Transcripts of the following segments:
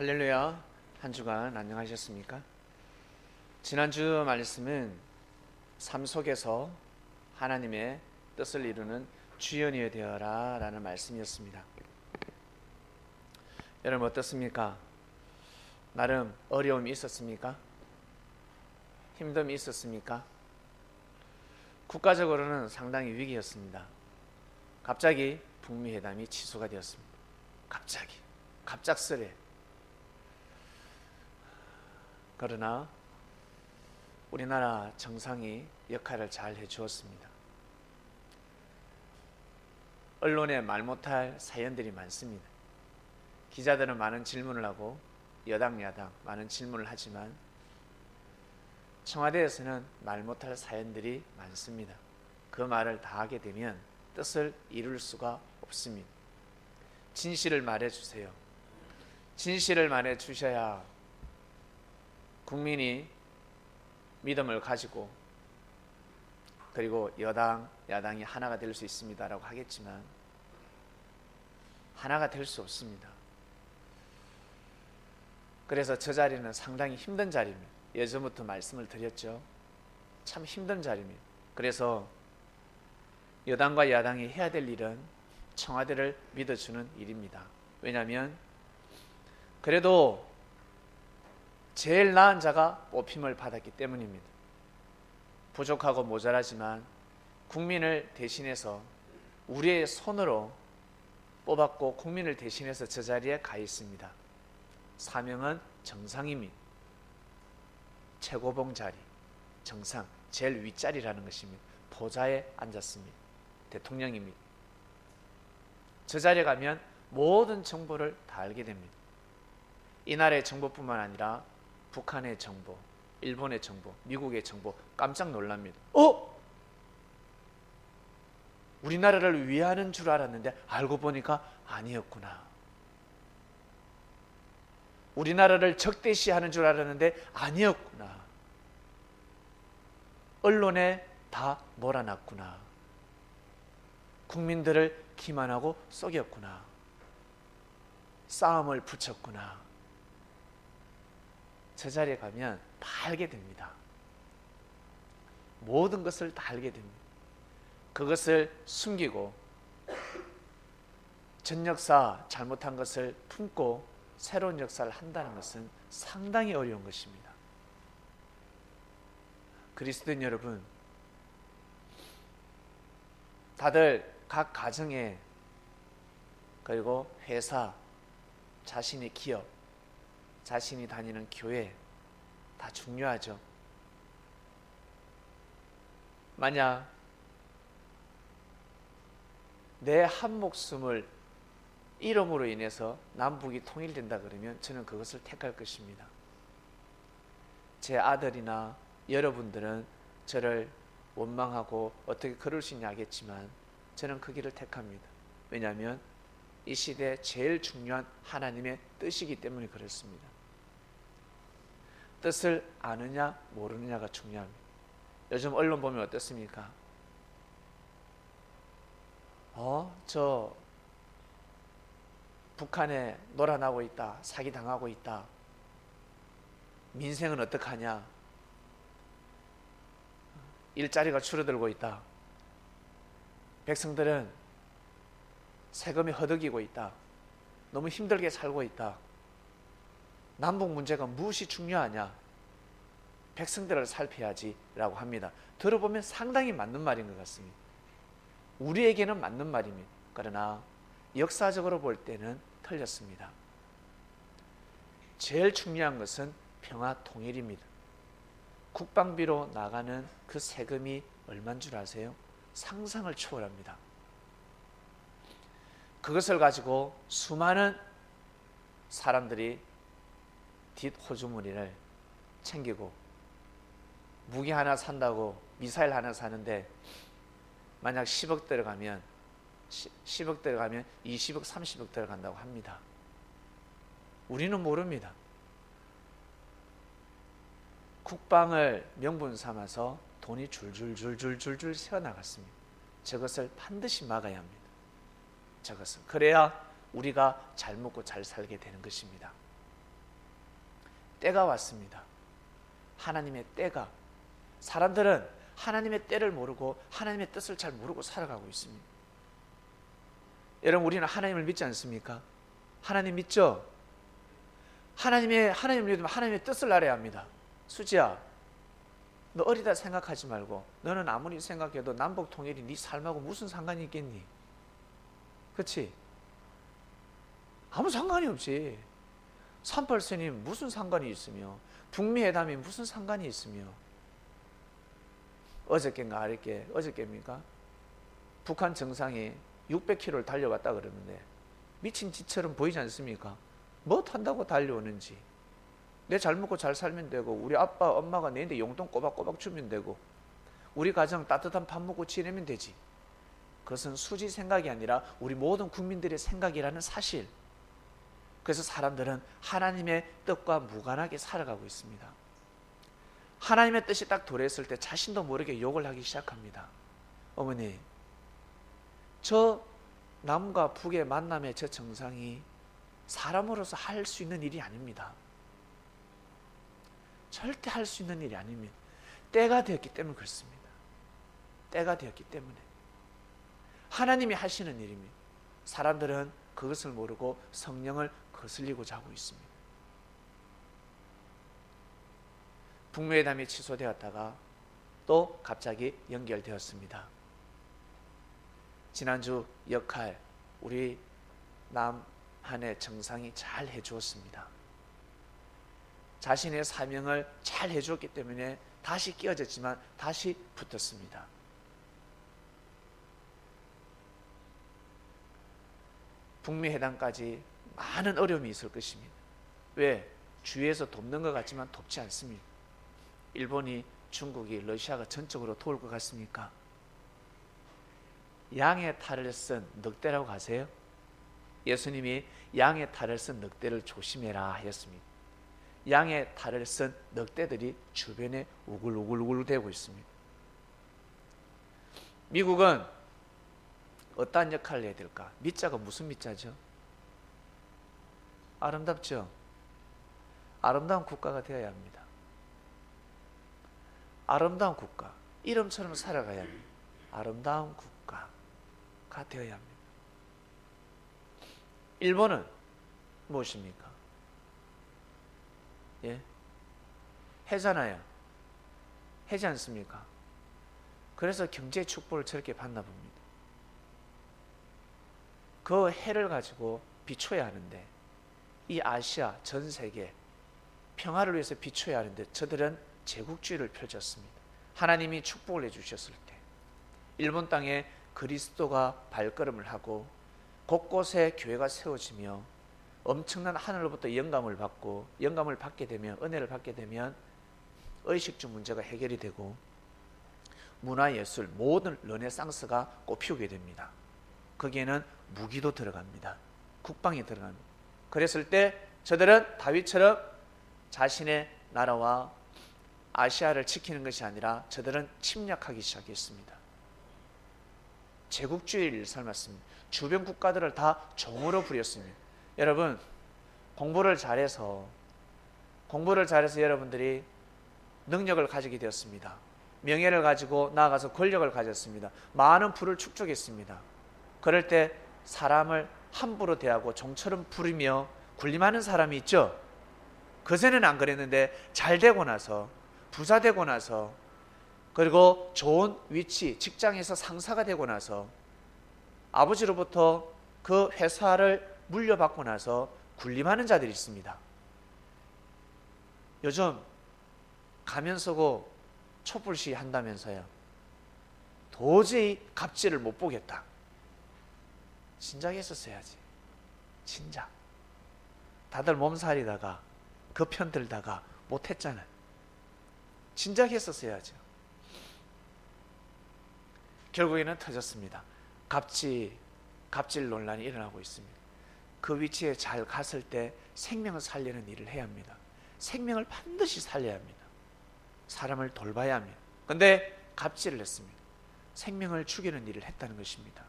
할렐루야. 한 주간 안녕하셨습니까? 지난주 말씀은 삶 속에서 하나님의 뜻을 이루는 주연이 되어라 라는 말씀이었습니다. 여러분 어떻습니까? 나름 어려움이 있었습니까? 힘듦이 있었습니까? 국가적으로는 상당히 위기였습니다. 갑자기 북미 회담이 취소가 되었습니다. 갑작스레. 그러나 우리나라 정상이 역할을 잘 해주었습니다. 언론에 말 못할 사연들이 많습니다. 기자들은 많은 질문을 하고 여당 야당 많은 질문을 하지만 청와대에서는 말 못할 사연들이 많습니다. 그 말을 다 하게 되면 뜻을 이룰 수가 없습니다. 진실을 말해주세요. 진실을 말해주셔야 국민이 믿음을 가지고 그리고 여당, 야당이 하나가 될 수 있습니다라고 하겠지만 하나가 될 수 없습니다. 그래서 저 자리는 상당히 힘든 자리입니다. 예전부터 말씀을 드렸죠. 참 힘든 자리입니다. 그래서 여당과 야당이 해야 될 일은 청와대를 믿어주는 일입니다. 왜냐하면 그래도 제일 나은 자가 뽑힘을 받았기 때문입니다. 부족하고 모자라지만 국민을 대신해서 우리의 손으로 뽑았고 국민을 대신해서 저 자리에 가 있습니다. 사명은 정상입니다. 최고봉 자리, 정상, 제일 윗자리라는 것입니다. 보좌에 앉았습니다. 대통령입니다. 저 자리에 가면 모든 정보를 다 알게 됩니다. 이 나라의 정보뿐만 아니라 북한의 정보, 일본의 정보, 미국의 정보 깜짝 놀랍니다. 우리나라를 위하는 줄 알았는데 알고 보니까 아니었구나. 우리나라를 적대시하는 줄 알았는데 아니었구나. 언론에 다 몰아놨구나. 국민들을 기만하고 속였구나. 싸움을 붙였구나. 저 자리에 가면 다 알게 됩니다. 모든 것을 다 알게 됩니다. 그것을 숨기고 전 역사 잘못한 것을 품고 새로운 역사를 한다는 것은 상당히 어려운 것입니다. 그리스도인 여러분, 다들 각 가정에 그리고 회사, 자신의 기업, 자신이 다니는 교회 다 중요하죠. 만약 내 한 목숨을 잃음으로 인해서 남북이 통일된다 그러면 저는 그것을 택할 것입니다. 제 아들이나 여러분들은 저를 원망하고 어떻게 그럴 수 있냐 하겠지만 저는 그 길을 택합니다. 왜냐하면 이 시대에 제일 중요한 하나님의 뜻이기 때문에 그렇습니다. 뜻을 아느냐 모르느냐가 중요합니다. 요즘 언론 보면 어떻습니까? 저 북한에 놀아나고 있다. 사기당하고 있다. 민생은 어떡하냐? 일자리가 줄어들고 있다. 백성들은 세금이 허덕이고 있다. 너무 힘들게 살고 있다. 남북 문제가 무엇이 중요하냐? 백성들을 살펴야지 라고 합니다. 들어보면 상당히 맞는 말인 것 같습니다. 우리에게는 맞는 말입니다. 그러나 역사적으로 볼 때는 틀렸습니다. 제일 중요한 것은 평화 통일입니다. 국방비로 나가는 그 세금이 얼마인 줄 아세요? 상상을 초월합니다. 그것을 가지고 수많은 사람들이 뒷호주머니를 챙기고 무기 하나 산다고 미사일 하나 사는데 만약 10억 들어가면 20억 30억 들어간다고 합니다. 우리는 모릅니다. 국방을 명분 삼아서 돈이 줄줄줄줄줄줄 새어나갔습니다. 저것을 반드시 막아야 합니다. 저것은 그래야 우리가 잘 먹고 잘 살게 되는 것입니다. 때가 왔습니다. 하나님의 때가. 사람들은 하나님의 때를 모르고 하나님의 뜻을 잘 모르고 살아가고 있습니다. 여러분, 우리는 하나님을 믿지 않습니까? 하나님 믿죠? 하나님을 믿으면 하나님의 뜻을 알아야 합니다. 수지야, 너 어리다 생각하지 말고, 너는 아무리 생각해도 남북 통일이 네 삶하고 무슨 상관이 있겠니? 그렇지? 아무 상관이 없지. 38선이 무슨 상관이 있으며, 북미 회담이 무슨 상관이 있으며. 어저께입니까? 북한 정상이 600km를 달려왔다 그러는데 미친 짓처럼 보이지 않습니까? 뭐 탄다고 달려오는지. 내 잘 먹고 잘 살면 되고, 우리 아빠 엄마가 내한테 용돈 꼬박꼬박 주면 되고, 우리 가정 따뜻한 밥 먹고 지내면 되지. 그것은 수지 생각이 아니라 우리 모든 국민들의 생각이라는 사실. 그래서 사람들은 하나님의 뜻과 무관하게 살아가고 있습니다. 하나님의 뜻이 딱 도래했을 때 자신도 모르게 욕을 하기 시작합니다. 어머니, 저 남과 북의 만남의 저 정상이 사람으로서 할 수 있는 일이 아닙니다. 절대 할 수 있는 일이 아닙니다. 때가 되었기 때문에 그렇습니다. 때가 되었기 때문에. 하나님이 하시는 일입니다. 사람들은 그것을 모르고 성령을 거슬리고자 하고 있습니다. 북미회담이 취소되었다가 또 갑자기 연결되었습니다. 지난주 역할 우리 남한의 정상이 잘 해주었습니다. 자신의 사명을 잘 해주었기 때문에 다시 끼어졌지만 다시 붙었습니다. 북미 회담까지 많은 어려움이 있을 것입니다. 왜? 주위에서 돕는 것 같지만 돕지 않습니다. 일본이, 중국이, 러시아가 전적으로 도울 것 같습니까? 양의 탈을 쓴 늑대라고 하세요? 예수님이 양의 탈을 쓴 늑대를 조심해라 하였습니다. 양의 탈을 쓴 늑대들이 주변에 우글우글우글 대고 있습니다. 미국은 어떠한 역할을 해야 될까? 미자가 무슨 미자죠? 아름답죠? 아름다운 국가가 되어야 합니다. 아름다운 국가, 이름처럼 살아가야 합니다. 아름다운 국가가 되어야 합니다. 일본은 무엇입니까? 예? 해잖아요. 해지 않습니까? 그래서 경제 축복을 저렇게 받나 봅니다. 그 해를 가지고 비춰야 하는데, 이 아시아 전 세계 평화를 위해서 비춰야 하는데 저들은 제국주의를 펼쳤습니다. 하나님이 축복을 해주셨을 때 일본 땅에 그리스도가 발걸음을 하고 곳곳에 교회가 세워지며 엄청난 하늘로부터 영감을 받고, 영감을 받게 되면, 은혜를 받게 되면 의식주 문제가 해결이 되고 문화예술, 모든 르네상스가 꽃피우게 됩니다. 거기에는 무기도 들어갑니다. 국방이 들어갑니다. 그랬을 때 저들은 다윗처럼 자신의 나라와 아시아를 지키는 것이 아니라 저들은 침략하기 시작했습니다. 제국주의를 삶았습니다. 주변 국가들을 다 종으로 부렸습니다. 여러분, 공부를 잘해서 여러분들이 능력을 가지게 되었습니다. 명예를 가지고 나아가서 권력을 가졌습니다. 많은 부를 축적했습니다. 그럴 때 사람을 함부로 대하고 종처럼 부리며 군림하는 사람이 있죠. 그전에는 안 그랬는데 잘 되고 나서, 부자 되고 나서, 그리고 좋은 위치, 직장에서 상사가 되고 나서, 아버지로부터 그 회사를 물려받고 나서 군림하는 자들이 있습니다. 요즘 가면 쓰고 촛불시 한다면서요. 도저히 갑질을 못 보겠다. 진작 했었어야지. 진작. 다들 몸살이다가 그 편 들다가 못했잖아요. 진작 했었어야죠. 결국에는 터졌습니다. 갑질 논란이 일어나고 있습니다. 그 위치에 잘 갔을 때 생명을 살리는 일을 해야 합니다. 생명을 반드시 살려야 합니다. 사람을 돌봐야 합니다. 그런데 갑질을 했습니다. 생명을 죽이는 일을 했다는 것입니다.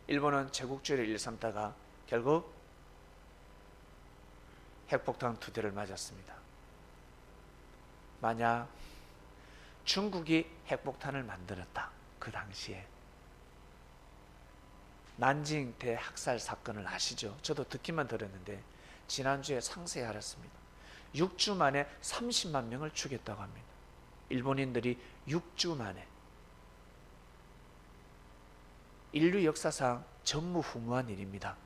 일본은 제국주의를 일삼다가 결국 핵폭탄 2대를 맞았습니다. 만약 중국이 핵폭탄을 만들었다, 그 당시에 난징 대학살 사건을 아시죠? 저도 듣기만 들었는데 지난주에 상세히 알았습니다. 6주 만에 30만 명을 죽였다고 합니다. 일본인들이 6주 만에. 인류 역사상 전무후무한 일입니다.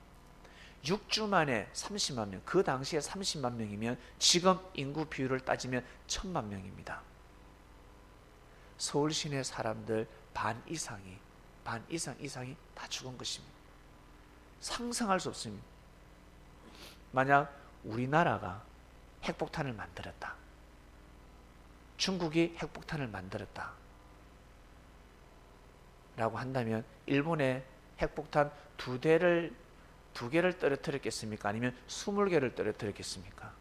6주 만에 30만 명, 그 당시에 30만 명이면 지금 인구 비율을 따지면 1000만 명입니다. 서울 시내 사람들 반 이상이 다 죽은 것입니다. 상상할 수 없습니다. 만약 우리나라가 핵폭탄을 만들었다, 중국이 핵폭탄을 만들었다 라고 한다면 일본의 핵폭탄 2개를 떨어뜨렸겠습니까? 아니면 20개를 떨어뜨렸겠습니까?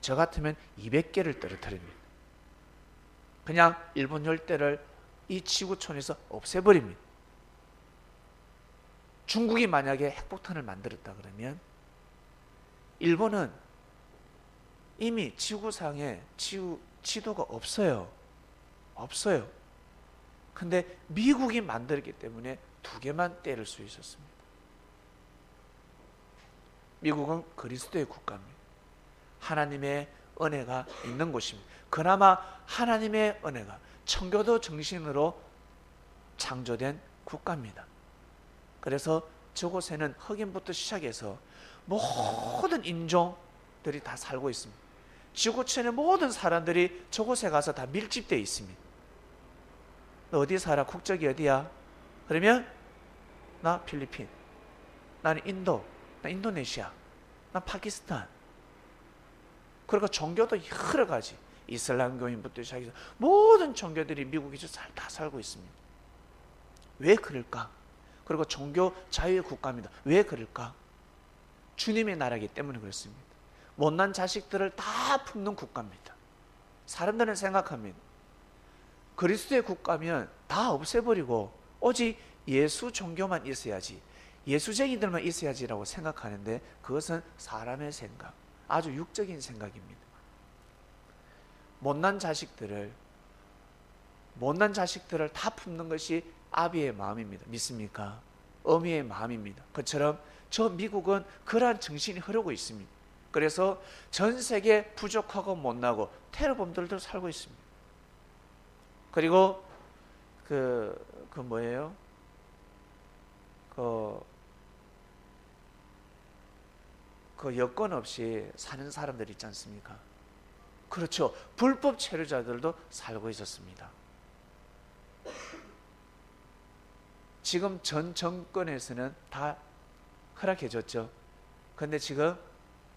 저 같으면 200개를 떨어뜨립니다. 그냥 일본 열대를 이 지구촌에서 없애버립니다. 중국이 만약에 핵폭탄을 만들었다 그러면 일본은 이미 지구상에 지도가 없어요. 근데 미국이 만들었기 때문에 2개만 때릴 수 있었습니다. 미국은 그리스도의 국가입니다. 하나님의 은혜가 있는 곳입니다. 그나마 하나님의 은혜가 청교도 정신으로 창조된 국가입니다. 그래서 저곳에는 흑인부터 시작해서 모든 인종들이 다 살고 있습니다. 지구촌의 모든 사람들이 저곳에 가서 다 밀집되어 있습니다. 너 어디 살아? 국적이 어디야? 그러면 나 필리핀, 나는 인도, 나 인도네시아, 나 파키스탄. 그러니까 종교도 여러 가지, 이슬람교인부터 시작해서 모든 종교들이 미국에서 다 살고 있습니다. 왜 그럴까? 그리고 종교 자유의 국가입니다. 왜 그럴까? 주님의 나라이기 때문에 그렇습니다. 못난 자식들을 다 품는 국가입니다. 사람들은 생각합니다. 그리스도의 국가면 다 없애버리고 오직 예수 종교만 있어야지, 예수쟁이들만 있어야지라고 생각하는데 그것은 사람의 생각, 아주 육적인 생각입니다. 못난 자식들을 다 품는 것이 아비의 마음입니다. 믿습니까? 어미의 마음입니다. 그처럼 저 미국은 그러한 정신이 흐르고 있습니다. 그래서 전 세계 부족하고 못나고 테러범들도 살고 있습니다. 그리고 뭐예요? 그 여건 없이 사는 사람들 있지 않습니까? 그렇죠. 불법 체류자들도 살고 있었습니다. 지금 전 정권에서는 다 허락해줬죠. 근데 지금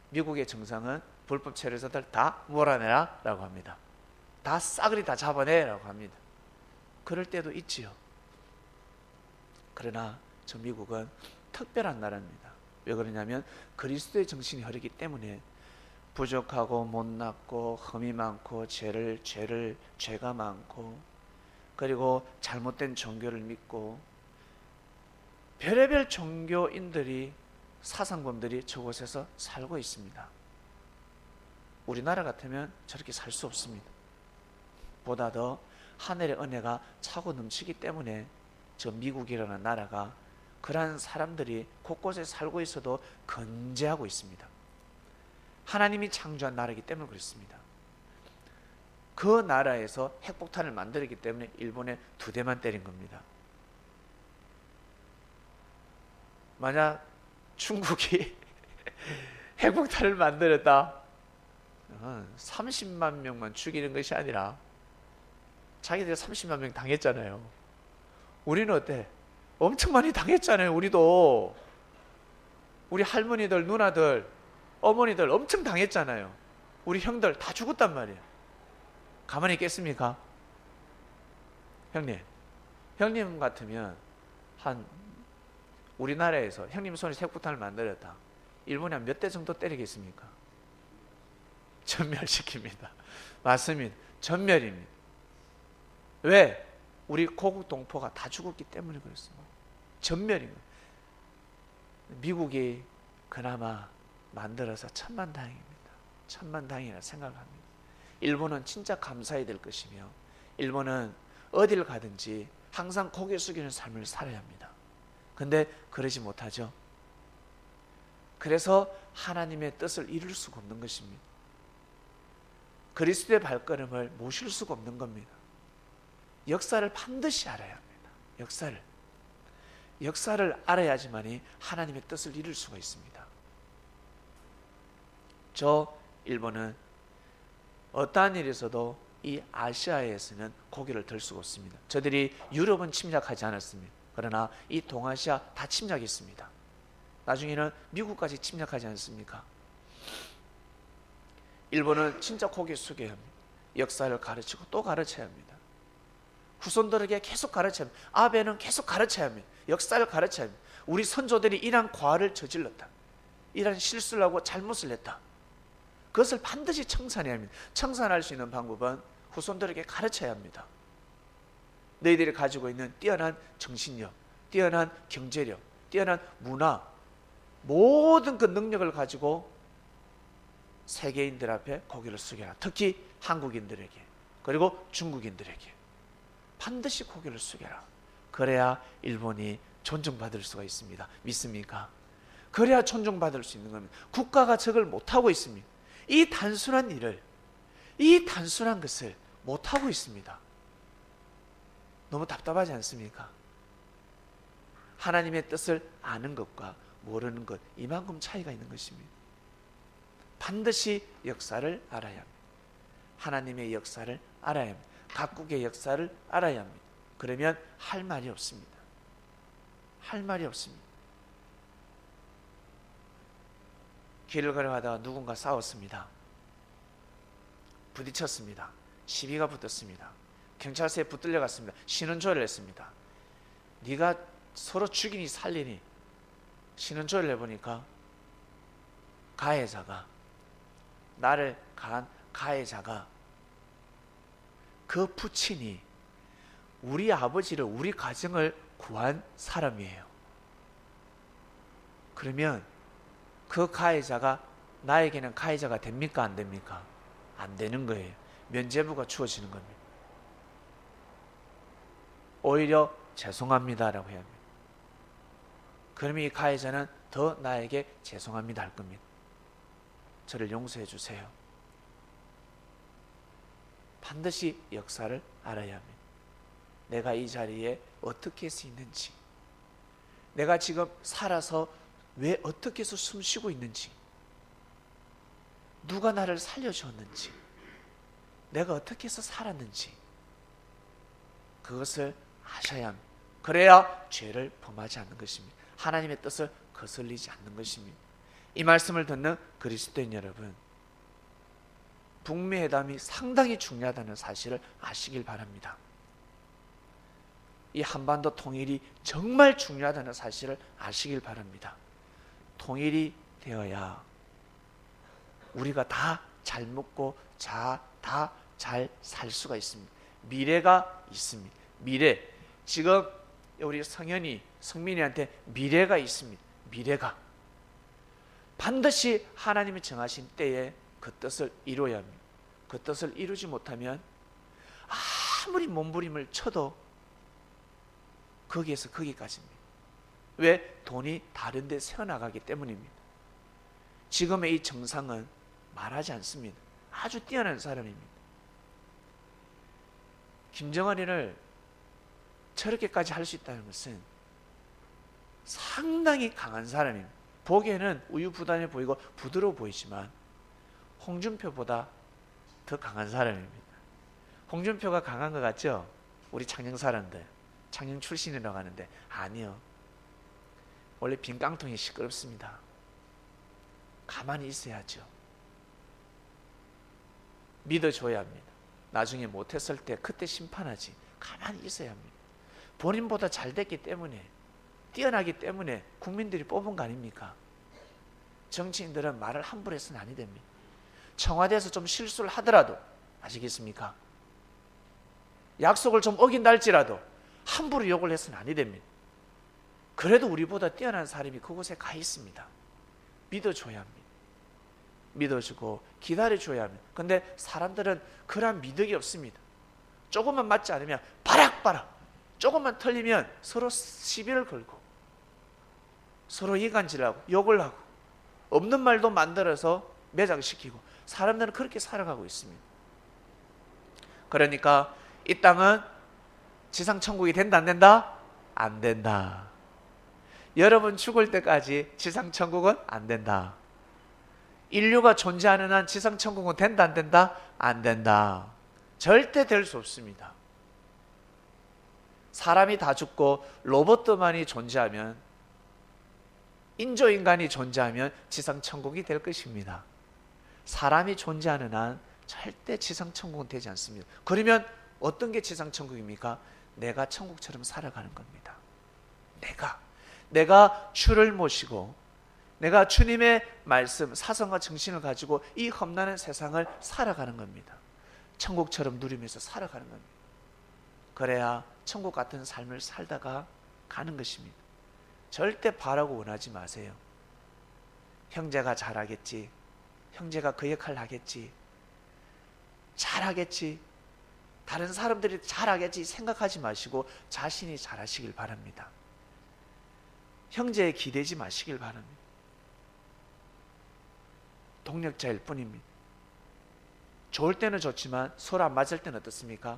미국의 정상은 불법 체류자들 다 몰아내라 라고 합니다. 다 싸그리 다 잡아내라고 합니다. 그럴 때도 있지요. 그러나 저 미국은 특별한 나라입니다. 왜 그러냐면 그리스도의 정신이 흐르기 때문에 부족하고 못났고 흠이 많고 죄가 많고 그리고 잘못된 종교를 믿고 별의별 종교인들이 사상범들이 저곳에서 살고 있습니다. 우리나라 같으면 저렇게 살 수 없습니다. 보다 더 하늘의 은혜가 차고 넘치기 때문에 저 미국이라는 나라가 그러한 사람들이 곳곳에 살고 있어도 건재하고 있습니다. 하나님이 창조한 나라이기 때문에 그렇습니다. 그 나라에서 핵폭탄을 만들었기 때문에 일본에 2대만 때린 겁니다. 만약 중국이 핵폭탄을 만들었다, 30만 명만 죽이는 것이 아니라 자기들이 30만 명 당했잖아요. 우리는 어때? 엄청 많이 당했잖아요. 우리도. 우리 할머니들, 누나들, 어머니들 엄청 당했잖아요. 우리 형들 다 죽었단 말이에요. 가만히 있겠습니까? 형님 같으면 우리나라에서 형님 손에 핵폭탄을 만들었다, 일본이 한 몇 대 정도 때리겠습니까? 전멸시킵니다. 맞습니다. 전멸입니다. 왜? 우리 고국 동포가 다 죽었기 때문에 그렇습니다. 전멸인 거예요. 미국이 그나마 만들어서 천만다행입니다. 천만다행이라 생각합니다. 일본은 진짜 감사해야 될 것이며, 일본은 어딜 가든지 항상 고개 숙이는 삶을 살아야 합니다. 근데 그러지 못하죠. 그래서 하나님의 뜻을 이룰 수가 없는 것입니다. 그리스도의 발걸음을 모실 수가 없는 겁니다. 역사를 반드시 알아야 합니다. 역사를 알아야지만이 하나님의 뜻을 이룰 수가 있습니다. 저 일본은 어떠한 일이 있어도 이 아시아에서는 고개를 들 수가 없습니다. 저들이 유럽은 침략하지 않았습니다. 그러나 이 동아시아 다 침략했습니다. 나중에는 미국까지 침략하지 않습니까? 일본은 진짜 고개 숙여야 합니다. 역사를 가르치고 또 가르쳐야 합니다. 후손들에게 계속 가르쳐야 합니다. 아베는 계속 가르쳐야 합니다. 역사를 가르쳐야 합니다. 우리 선조들이 이러한 과를 저질렀다, 이러한 실수를 하고 잘못을 했다, 그것을 반드시 청산해야 합니다. 청산할 수 있는 방법은 후손들에게 가르쳐야 합니다. 너희들이 가지고 있는 뛰어난 정신력, 뛰어난 경제력, 뛰어난 문화, 모든 그 능력을 가지고 세계인들 앞에 고개를 숙여라. 특히 한국인들에게, 그리고 중국인들에게 반드시 고개를 숙여라. 그래야 일본이 존중받을 수가 있습니다. 믿습니까? 그래야 존중받을 수 있는 겁니다. 국가가 저걸 못하고 있습니다. 이 단순한 일을, 이 단순한 것을 못하고 있습니다. 너무 답답하지 않습니까? 하나님의 뜻을 아는 것과 모르는 것, 이만큼 차이가 있는 것입니다. 반드시 역사를 알아야 합니다. 하나님의 역사를 알아야 합니다. 각국의 역사를 알아야 합니다. 그러면 할 말이 없습니다. 할 말이 없습니다. 길을 걸어가다가 누군가 싸웠습니다. 부딪혔습니다. 시비가 붙었습니다. 경찰서에 붙들려 갔습니다. 신원조회를 했습니다. 네가 서로 죽이니 살리니, 신원조회를 해보니까 가해자가, 나를 가한 가해자가 그 부친이 우리 아버지를, 우리 가정을 구한 사람이에요. 그러면 그 가해자가 나에게는 가해자가 됩니까? 안 됩니까? 안 되는 거예요. 면죄부가 주어지는 겁니다. 오히려 죄송합니다라고 해야 합니다. 그러면 이 가해자는 더 나에게 죄송합니다 할 겁니다. 저를 용서해 주세요. 반드시 역사를 알아야 합니다. 내가 이 자리에 어떻게 할 수 있는지, 내가 지금 살아서 왜 어떻게 해서 숨 쉬고 있는지, 누가 나를 살려주었는지, 내가 어떻게 해서 살았는지, 그것을 아셔야 합니다. 그래야 죄를 범하지 않는 것입니다. 하나님의 뜻을 거슬리지 않는 것입니다. 이 말씀을 듣는 그리스도인 여러분, 북미 회담이 상당히 중요하다는 사실을 아시길 바랍니다. 이 한반도 통일이 정말 중요하다는 사실을 아시길 바랍니다. 통일이 되어야 우리가 다 잘 먹고 다 잘 살 수가 있습니다. 미래가 있습니다. 미래. 지금 우리 성민이한테 미래가 있습니다. 미래가. 반드시 하나님이 정하신 때에 그 뜻을 이루어야 합니다. 그 뜻을 이루지 못하면 아무리 몸부림을 쳐도 거기에서 거기까지입니다. 왜? 돈이 다른 데 새어나가기 때문입니다. 지금의 이 정상은 말하지 않습니다. 아주 뛰어난 사람입니다. 김정은이를 저렇게까지 할 수 있다는 것은 상당히 강한 사람입니다. 보기에는 우유부단해 보이고 부드러워 보이지만 홍준표보다 더 강한 사람입니다. 홍준표가 강한 것 같죠? 우리 창녕 사람들, 창녕 출신이라고 하는데 아니요. 원래 빈 깡통이 시끄럽습니다. 가만히 있어야죠. 믿어줘야 합니다. 나중에 못했을 때 그때 심판하지. 가만히 있어야 합니다. 본인보다 잘 됐기 때문에, 뛰어나기 때문에 국민들이 뽑은 거 아닙니까? 정치인들은 말을 함부로 해서는 아니 됩니다. 청와대에서 좀 실수를 하더라도, 아시겠습니까? 약속을 좀 어긴다 할지라도 함부로 욕을 해서는 아니 됩니다. 그래도 우리보다 뛰어난 사람이 그곳에 가 있습니다. 믿어줘야 합니다. 믿어주고 기다려줘야 합니다. 근데 사람들은 그런 미덕이 없습니다. 조금만 맞지 않으면 바락바락, 조금만 틀리면 서로 시비를 걸고 서로 이간질하고 욕을 하고 없는 말도 만들어서 매장시키고, 사람들은 그렇게 살아가고 있습니다. 그러니까 이 땅은 지상천국이 된다 안 된다? 안 된다. 여러분 죽을 때까지 지상천국은 안 된다. 인류가 존재하는 한 지상천국은 된다 안 된다? 안 된다. 절대 될 수 없습니다. 사람이 다 죽고 로봇만이 존재하면, 인조인간이 존재하면 지상천국이 될 것입니다. 사람이 존재하는 한 절대 지상천국은 되지 않습니다. 그러면 어떤 게 지상천국입니까? 내가 천국처럼 살아가는 겁니다. 내가 주를 모시고 내가 주님의 말씀, 사성과 정신을 가지고 이 험난한 세상을 살아가는 겁니다. 천국처럼 누리면서 살아가는 겁니다. 그래야 천국 같은 삶을 살다가 가는 것입니다. 절대 바라고 원하지 마세요. 형제가 잘하겠지, 형제가 그 역할을 하겠지, 잘하겠지, 다른 사람들이 잘하겠지 생각하지 마시고 자신이 잘하시길 바랍니다. 형제에 기대지 마시길 바랍니다. 동력자일 뿐입니다. 좋을 때는 좋지만 서로 안 맞을 때는 어떻습니까?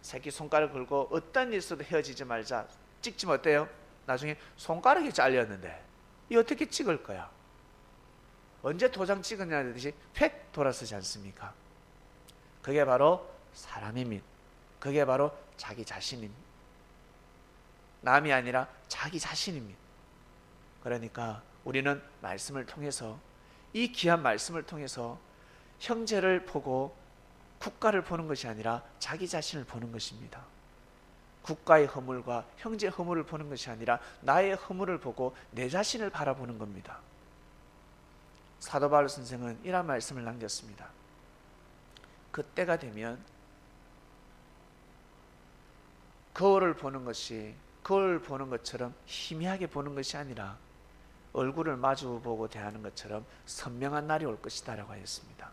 새끼손가락 걸고 어떤 일 있어도 헤어지지 말자 찍지면 어때요? 나중에 손가락이 잘렸는데 이 어떻게 찍을 거야? 언제 도장 찍었냐는 듯이 팩 돌아서지 않습니까? 그게 바로 사람입니다. 그게 바로 자기 자신입니다. 남이 아니라 자기 자신입니다. 그러니까 우리는 말씀을 통해서, 이 귀한 말씀을 통해서 형제를 보고 국가를 보는 것이 아니라 자기 자신을 보는 것입니다. 국가의 허물과 형제의 허물을 보는 것이 아니라 나의 허물을 보고 내 자신을 바라보는 겁니다. 사도 바울 선생은 이런 말씀을 남겼습니다. 그때가 되면 거울을 보는 것이, 거울을 보는 것처럼 희미하게 보는 것이 아니라 얼굴을 마주보고 대하는 것처럼 선명한 날이 올 것이다 라고 하였습니다.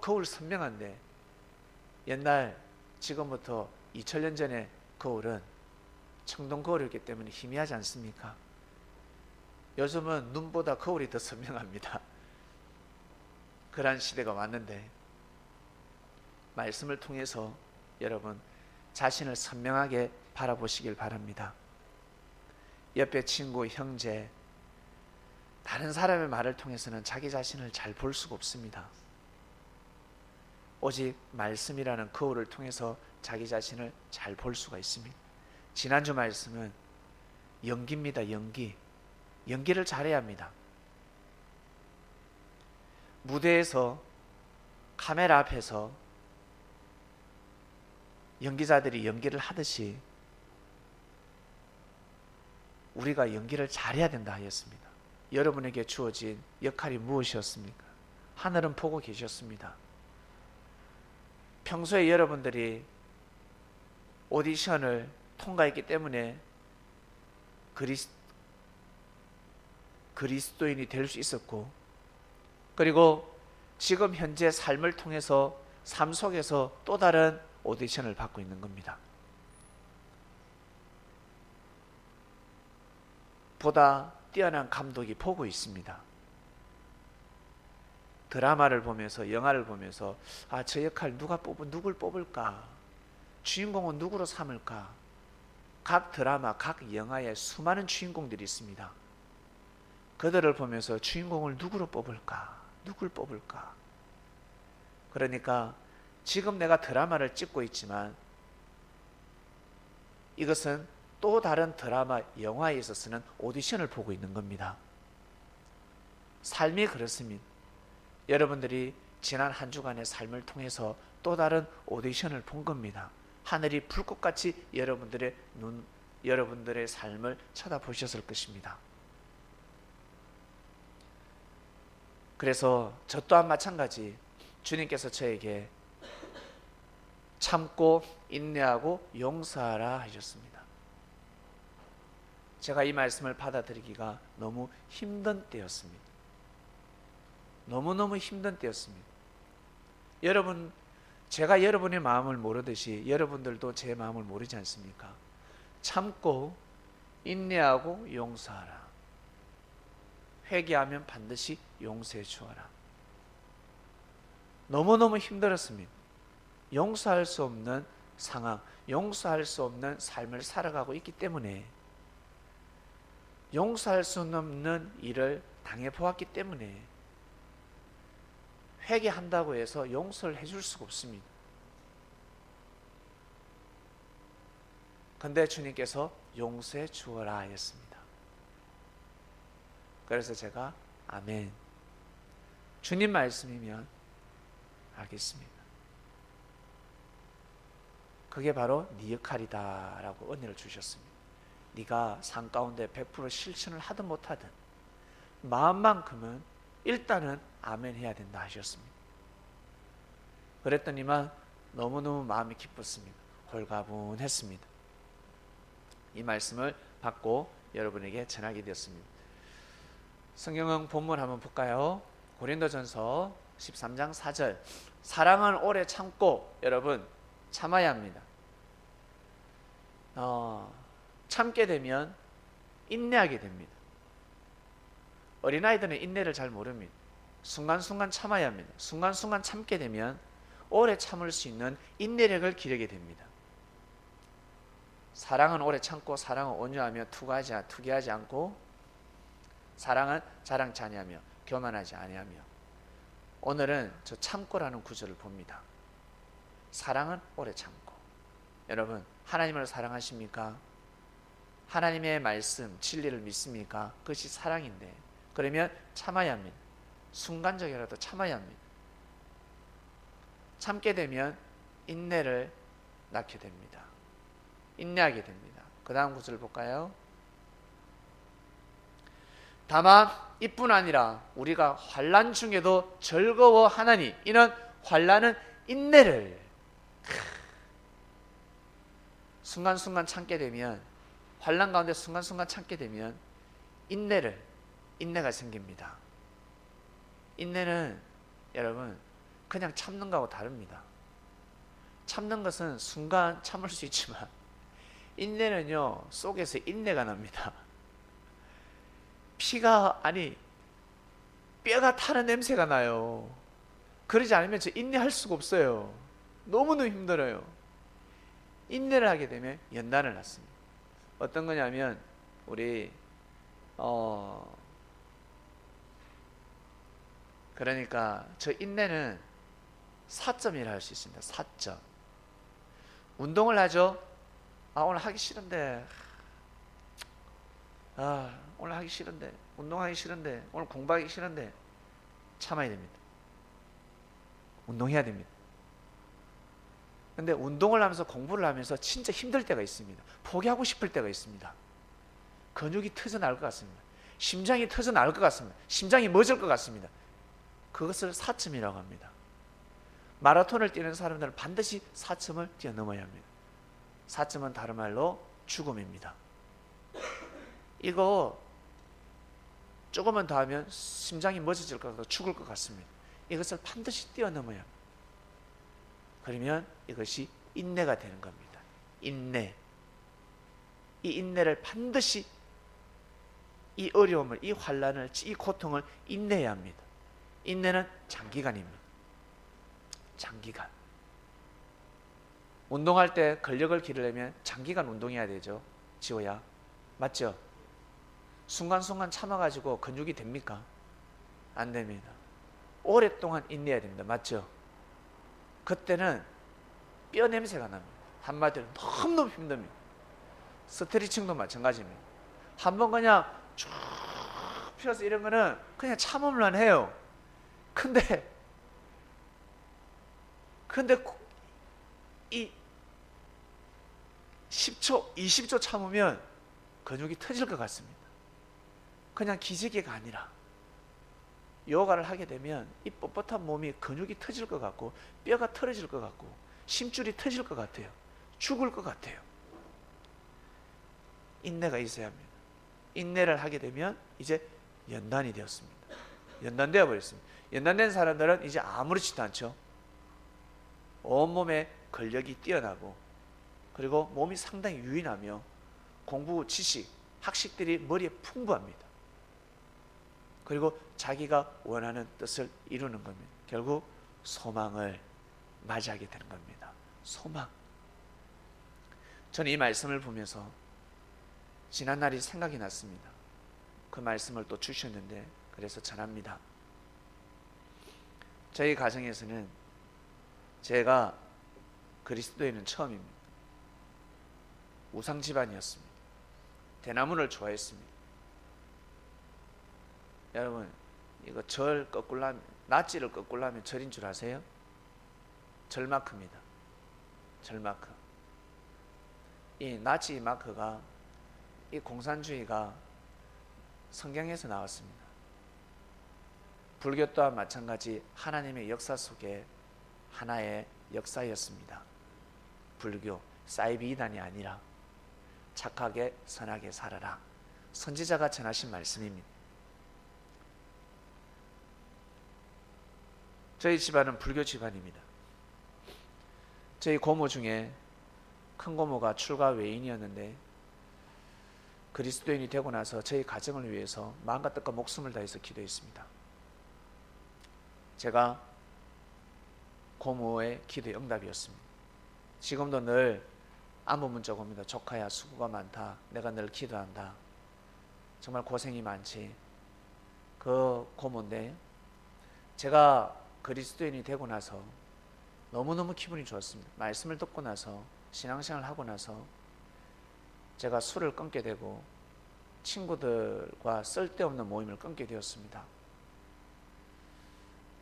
거울 선명한데 옛날, 지금부터 2000년 전에 거울은 청동 거울이었기 때문에 희미하지 않습니까? 요즘은 눈보다 거울이 더 선명합니다. 그러한 시대가 왔는데 말씀을 통해서 여러분 자신을 선명하게 바라보시길 바랍니다. 옆에 친구, 형제, 다른 사람의 말을 통해서는 자기 자신을 잘 볼 수가 없습니다. 오직 말씀이라는 거울을 통해서 자기 자신을 잘 볼 수가 있습니다. 지난주 말씀은 연기입니다. 연기를 잘해야 합니다. 무대에서, 카메라 앞에서 연기자들이 연기를 하듯이 우리가 연기를 잘해야 된다 하였습니다. 여러분에게 주어진 역할이 무엇이었습니까? 하늘은 보고 계셨습니다. 평소에 여러분들이 오디션을 통과했기 때문에 그리스도인이 될 수 있었고, 그리고 지금 현재 삶을 통해서, 삶 속에서 또 다른 오디션을 받고 있는 겁니다. 보다 뛰어난 감독이 보고 있습니다. 드라마를 보면서, 영화를 보면서 저 역할 누굴 뽑을까? 주인공은 누구로 삼을까? 각 드라마, 각 영화에 수많은 주인공들이 있습니다. 그들을 보면서 주인공을 누구로 뽑을까? 누굴 뽑을까? 그러니까 지금 내가 드라마를 찍고 있지만 이것은 또 다른 드라마, 영화에 있어서는 오디션을 보고 있는 겁니다. 삶이 그렇습니다. 여러분들이 지난 한 주간의 삶을 통해서 또 다른 오디션을 본 겁니다. 하늘이 불꽃같이 여러분들의 삶을 쳐다보셨을 것입니다. 그래서 저 또한 마찬가지, 주님께서 저에게 참고 인내하고 용서하라 하셨습니다. 제가 이 말씀을 받아들이기가 너무 힘든 때였습니다. 너무너무 힘든 때였습니다. 여러분, 제가 여러분의 마음을 모르듯이 여러분들도 제 마음을 모르지 않습니까? 참고 인내하고 용서하라. 회개하면 반드시 용서해 주어라. 너무너무 힘들었습니다. 용서할 수 없는 상황, 용서할 수 없는 삶을 살아가고 있기 때문에, 용서할 수 없는 일을 당해보았기 때문에 회개한다고 해서 용서를 해줄 수가 없습니다. 근데 주님께서 용서해 주어라 하였습니다. 그래서 제가 아멘, 주님 말씀이면 알겠습니다. 그게 바로 네 역할이다 라고 은혜를 주셨습니다. 네가 삶 가운데 100% 실천을 하든 못하든 마음만큼은 일단은 아멘 해야 된다 하셨습니다. 그랬더니만 너무너무 마음이 기뻤습니다. 홀가분했습니다. 이 말씀을 받고 여러분에게 전하게 되었습니다. 성경은 본문 한번 볼까요? 고린도전서 13장 4절. 사랑은 오래 참고, 여러분 참아야 합니다. 참게 되면 인내하게 됩니다. 어린아이들은 인내를 잘 모릅니다. 순간순간 참아야 합니다. 순간순간 참게 되면 오래 참을 수 있는 인내력을 기르게 됩니다. 사랑은 오래 참고, 사랑은 온유하며 투기하지 않고, 사랑은 자랑치 아니하며 교만하지 아니하며. 오늘은 저 참고라는 구절을 봅니다. 사랑은 오래 참고. 여러분, 하나님을 사랑하십니까? 하나님의 말씀, 진리를 믿습니까? 그것이 사랑인데, 그러면 참아야 합니다. 순간적이라도 참아야 합니다. 참게 되면 인내를 낳게 됩니다. 인내하게 됩니다. 그 다음 구절을 볼까요? 다만 이뿐 아니라 우리가 환난 중에도 즐거워하나니 이는 환난은 인내를, 순간순간 참게 되면, 환난 가운데 순간순간 참게 되면 인내가 생깁니다. 인내는 여러분 그냥 참는 거하고 다릅니다. 참는 것은 순간 참을 수 있지만 인내는요, 속에서 인내가 납니다. 뼈가 타는 냄새가 나요. 그러지 않으면 저 인내할 수가 없어요. 너무너무 힘들어요. 인내를 하게 되면 연단을 낳습니다. 어떤 거냐면, 우리 그러니까 저 인내는 4점이라 할 수 있습니다. 4점. 운동을 하죠. 오늘 하기 싫은데, 오늘 하기 싫은데, 운동하기 싫은데, 오늘 공부하기 싫은데 참아야 됩니다. 운동해야 됩니다. 근데 운동을 하면서 공부를 하면서 진짜 힘들 때가 있습니다. 포기하고 싶을 때가 있습니다. 근육이 터져나올 것 같습니다. 심장이 터져나올 것 같습니다. 심장이 멎을 것 같습니다. 그것을 4점이라고 합니다. 마라톤을 뛰는 사람들은 반드시 4점을 뛰어넘어야 합니다. 4점은 다른 말로 죽음입니다. 이거 조금만 더 하면 심장이 멎어질 것 같고 죽을 것 같습니다. 이것을 반드시 뛰어넘어야 합니다. 그러면 이것이 인내가 되는 겁니다. 인내. 이 인내를 반드시, 이 어려움을, 이 환난을, 이 고통을 인내해야 합니다. 인내는 장기간입니다. 장기간. 운동할 때 근력을 기르려면 장기간 운동해야 되죠. 지호야, 맞죠? 순간순간 참아가지고 근육이 됩니까? 안 됩니다. 오랫동안 인내해야 됩니다. 맞죠? 그때는 뼈 냄새가 납니다. 한마디로 너무너무 힘듭니다. 스트레칭도 마찬가지입니다. 한번 그냥 쭉 펴서 이런 거는 그냥 참으면 해요. 근데 이 10초, 20초 참으면 근육이 터질 것 같습니다. 그냥 기지개가 아니라 요가를 하게 되면 이 뻣뻣한 몸이 근육이 터질 것 같고 뼈가 틀어질 것 같고 심줄이 터질 것 같아요. 죽을 것 같아요. 인내가 있어야 합니다. 인내를 하게 되면 이제 연단이 되었습니다. 연단되어 버렸습니다. 연단된 사람들은 이제 아무렇지도 않죠. 온몸에 근력이 뛰어나고, 그리고 몸이 상당히 유인하며 공부 지식, 학식들이 머리에 풍부합니다. 그리고 자기가 원하는 뜻을 이루는 겁니다. 결국 소망을 맞이하게 되는 겁니다. 소망. 저는 이 말씀을 보면서 지난 날이 생각이 났습니다. 그 말씀을 또 주셨는데, 그래서 전합니다. 저희 가정에서는 제가 그리스도인은 처음입니다. 우상 집안이었습니다. 대나무를 좋아했습니다. 여러분, 이거 절 거꾸로 하면, 낫지를 거꾸로 하면 절인 줄 아세요? 절마크입니다. 절마크. 이 나치 마크가, 이 공산주의가 성경에서 나왔습니다. 불교 또한 마찬가지 하나님의 역사 속에 하나의 역사였습니다. 불교, 사이비 이단이 아니라 착하게 선하게 살아라. 선지자가 전하신 말씀입니다. 저희 집안은 불교 집안입니다. 저희 고모 중에 큰 고모가 출가 외인이었는데, 그리스도인이 되고 나서 저희 가정을 위해서 마음과 뜻과 목숨을 다해서 기도했습니다. 제가 고모의 기도의 응답이었습니다. 지금도 늘 안부 문자 옵니다. 조카야, 수고가 많다. 내가 늘 기도한다. 정말 고생이 많지. 그 고모인데, 제가 그리스도인이 되고 나서 너무너무 기분이 좋았습니다. 말씀을 듣고 나서, 신앙생활을 하고 나서 제가 술을 끊게 되고 친구들과 쓸데없는 모임을 끊게 되었습니다.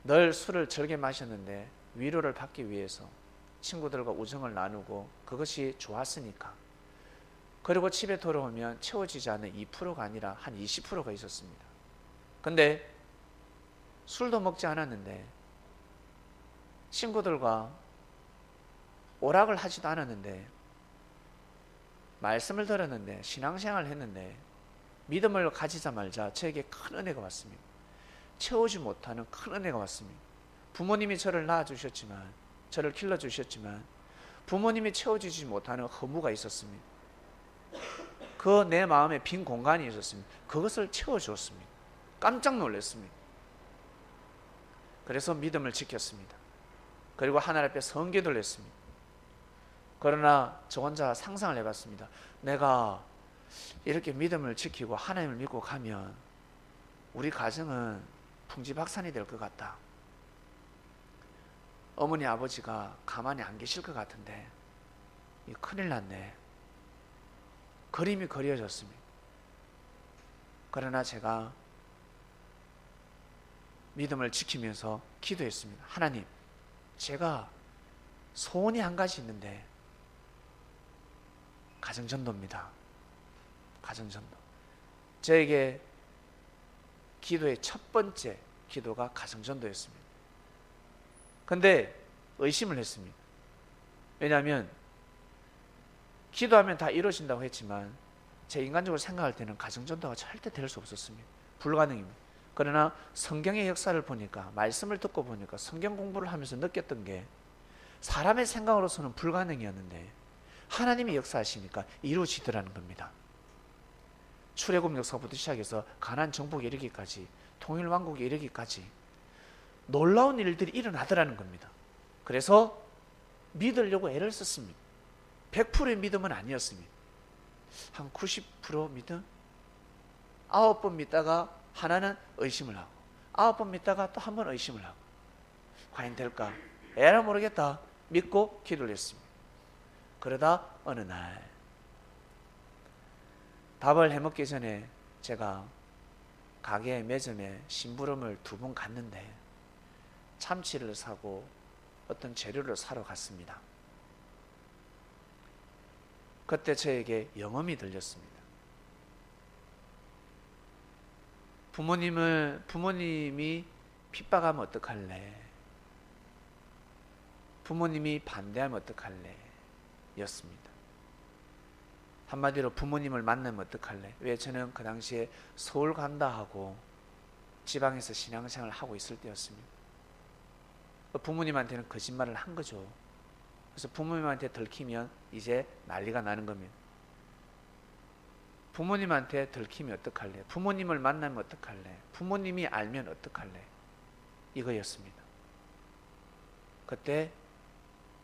늘 술을 절게 마셨는데 위로를 받기 위해서 친구들과 우정을 나누고 그것이 좋았으니까. 그리고 집에 돌아오면 채워지지 않는 2%가 아니라 한 20%가 있었습니다. 근데 술도 먹지 않았는데, 친구들과 오락을 하지도 않았는데, 말씀을 들었는데, 신앙생활을 했는데, 믿음을 가지자 말자 저에게 큰 은혜가 왔습니다. 채우지 못하는 큰 은혜가 왔습니다. 부모님이 저를 낳아주셨지만, 저를 길러주셨지만 부모님이 채워주지 못하는 허무가 있었습니다. 그 내 마음에 빈 공간이 있었습니다. 그것을 채워주었습니다. 깜짝 놀랐습니다. 그래서 믿음을 지켰습니다. 그리고 하나님 앞에 성기도를 했습니다. 그러나 저 혼자 상상을 해봤습니다. 내가 이렇게 믿음을 지키고 하나님을 믿고 가면 우리 가정은 풍지박산이 될 것 같다. 어머니 아버지가 가만히 안 계실 것 같은데 큰일 났네. 그림이 그려졌습니다. 그러나 제가 믿음을 지키면서 기도했습니다. 하나님, 제가 소원이 한 가지 있는데 가정전도입니다. 가정전도. 저에게 기도의 첫 번째 기도가 가정전도였습니다. 근데 의심을 했습니다. 왜냐하면 기도하면 다 이루어진다고 했지만 제 인간적으로 생각할 때는 가정전도가 절대 될 수 없었습니다. 불가능입니다. 그러나 성경의 역사를 보니까, 말씀을 듣고 보니까, 성경 공부를 하면서 느꼈던 게 사람의 생각으로서는 불가능이었는데 하나님이 역사하시니까 이루어지더라는 겁니다. 출애굽 역사부터 시작해서 가나안 정복에 이르기까지, 통일왕국에 이르기까지 놀라운 일들이 일어나더라는 겁니다. 그래서 믿으려고 애를 썼습니다. 100%의 믿음은 아니었습니다. 한 90% 믿음? 9번 믿다가 하나는 의심을 하고, 9번 믿다가 또 한 번 의심을 하고, 과연 될까? 에라 모르겠다. 믿고 기도를 했습니다. 그러다 어느 날 밥을 해먹기 전에 제가 가게 매점에 심부름을 2번 갔는데 참치를 사고 어떤 재료를 사러 갔습니다. 그때 저에게 영험이 들렸습니다. 부모님이 핍박하면 어떡할래? 부모님이 반대하면 어떡할래? 였습니다. 한마디로 부모님을 만나면 어떡할래? 왜? 저는 그 당시에 서울 간다 하고 지방에서 신앙생활을 하고 있을 때였습니다. 부모님한테는 거짓말을 한 거죠. 그래서 부모님한테 들키면 이제 난리가 나는 겁니다. 부모님한테 들키면 어떡할래? 부모님을 만나면 어떡할래? 부모님이 알면 어떡할래? 이거였습니다. 그때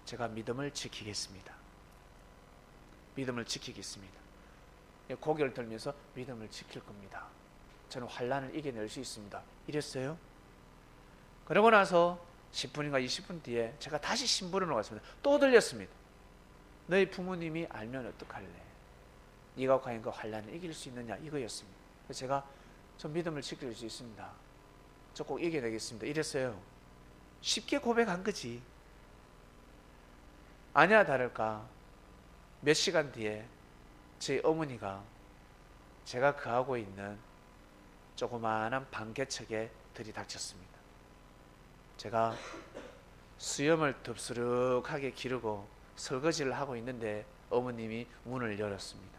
제가 믿음을 지키겠습니다. 믿음을 지키겠습니다. 고개를 들면서 믿음을 지킬 겁니다. 저는 환난을 이겨낼 수 있습니다. 이랬어요. 그러고 나서 10분인가 20분 뒤에 제가 다시 심부름을 갔습니다. 또 들렸습니다. 너희 부모님이 알면 어떡할래? 네가 과연 그 환난을 이길 수 있느냐? 이거였습니다. 그래서 제가 저 믿음을 지킬 수 있습니다. 저 꼭 이겨내겠습니다. 이랬어요. 쉽게 고백한 거지. 아니야 다를까 몇 시간 뒤에 저희 어머니가 제가 거하고 있는 조그마한 방개척에 들이닥쳤습니다. 제가 수염을 덥수룩하게 기르고 설거지를 하고 있는데 어머님이 문을 열었습니다.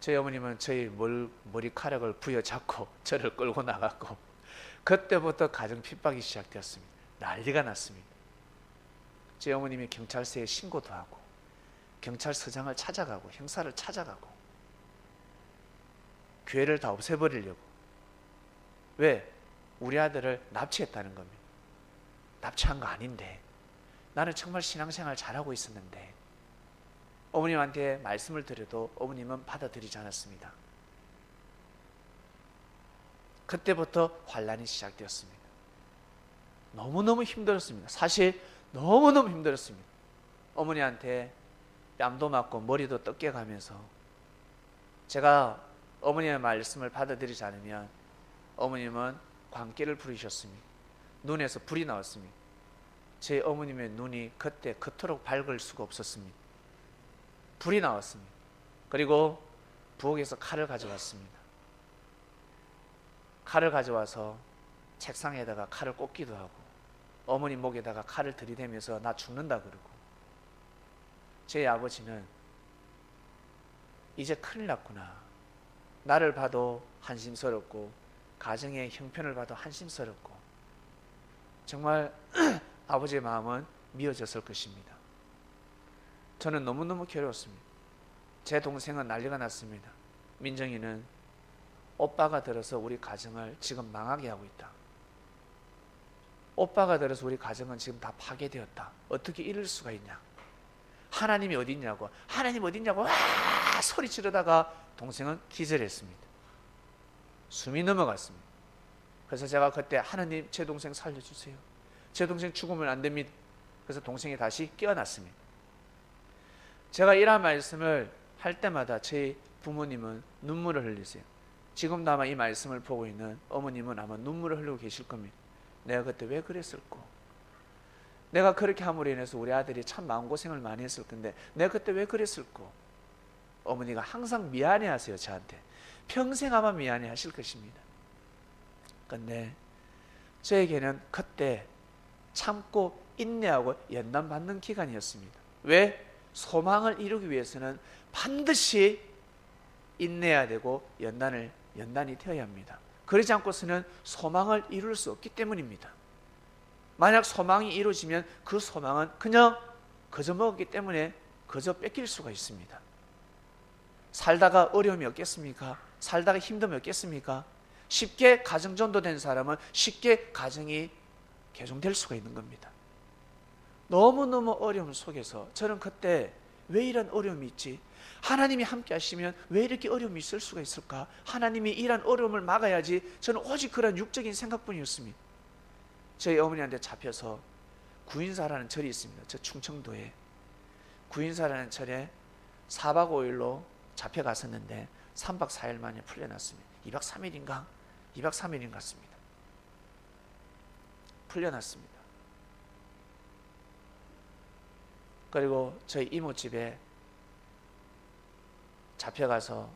저희 어머님은 저희 머리카락을 부여잡고 저를 끌고 나갔고 그때부터 가정 핍박이 시작되었습니다. 난리가 났습니다. 저희 어머님이 경찰서에 신고도 하고 경찰서장을 찾아가고 형사를 찾아가고 교회를 다 없애버리려고. 왜? 우리 아들을 납치했다는 겁니다. 납치한 거 아닌데 나는 정말 신앙생활 잘하고 있었는데. 어머님한테 말씀을 드려도 어머님은 받아들이지 않았습니다. 그때부터 환난이 시작되었습니다. 너무너무 힘들었습니다. 사실 너무너무 힘들었습니다. 어머니한테 뺨도 맞고 머리도 뜯겨가면서 제가 어머니의 말씀을 받아들이지 않으면 어머님은 광기를 부리셨습니다. 눈에서 불이 나왔습니다. 제 어머님의 눈이 그때 그토록 밝을 수가 없었습니다. 불이 나왔습니다. 그리고 부엌에서 칼을 가져왔습니다. 칼을 가져와서 책상에다가 칼을 꽂기도 하고 어머니 목에다가 칼을 들이대면서 나 죽는다 그러고. 제 아버지는 이제 큰일 났구나. 나를 봐도 한심스럽고 가정의 형편을 봐도 한심스럽고 정말 아버지의 마음은 미어졌을 것입니다. 저는 너무너무 괴로웠습니다. 제 동생은 난리가 났습니다. 민정이는 오빠가 들어서 우리 가정을 지금 망하게 하고 있다. 오빠가 들어서 우리 가정은 지금 다 파괴되었다. 어떻게 이럴 수가 있냐. 하나님이 어디 있냐고. 하나님 어디 있냐고 와 소리 지르다가 동생은 기절했습니다. 숨이 넘어갔습니다. 그래서 제가 그때 하나님 제 동생 살려주세요. 제 동생 죽으면 안 됩니다. 그래서 동생이 다시 깨어났습니다. 제가 이런 말씀을 할 때마다 제 부모님은 눈물을 흘리세요. 지금도 아마 이 말씀을 보고 있는 어머님은 아마 눈물을 흘리고 계실 겁니다. 내가 그때 왜 그랬을까? 내가 그렇게 함으로 인해서 우리 아들이 참 마음고생을 많이 했을 건데 내가 그때 왜 그랬을까? 어머니가 항상 미안해 하세요. 저한테 평생 아마 미안해 하실 것입니다. 근데 저에게는 그때 참고 인내하고 연단받는 기간이었습니다. 왜? 소망을 이루기 위해서는 반드시 인내해야 되고 연단이 되어야 합니다. 그러지 않고서는 소망을 이룰 수 없기 때문입니다. 만약 소망이 이루어지면 그 소망은 그냥 거저 먹었기 때문에 거저 뺏길 수가 있습니다. 살다가 어려움이 없겠습니까? 살다가 힘듦이 없겠습니까? 쉽게 가정 전도된 사람은 쉽게 가정이 개종될 수가 있는 겁니다. 너무너무 어려움 속에서 저는 그때 왜 이런 어려움이 있지? 하나님이 함께 하시면 왜 이렇게 어려움이 있을 수가 있을까? 하나님이 이런 어려움을 막아야지. 저는 오직 그런 육적인 생각뿐이었습니다. 저희 어머니한테 잡혀서 구인사라는 절이 있습니다. 저 충청도에 구인사라는 절에 4박 5일로 잡혀갔었는데 3박 4일 만에 풀려났습니다. 2박 3일인가? 2박 3일인 것 같습니다. 풀려났습니다. 그리고 저희 이모집에 잡혀가서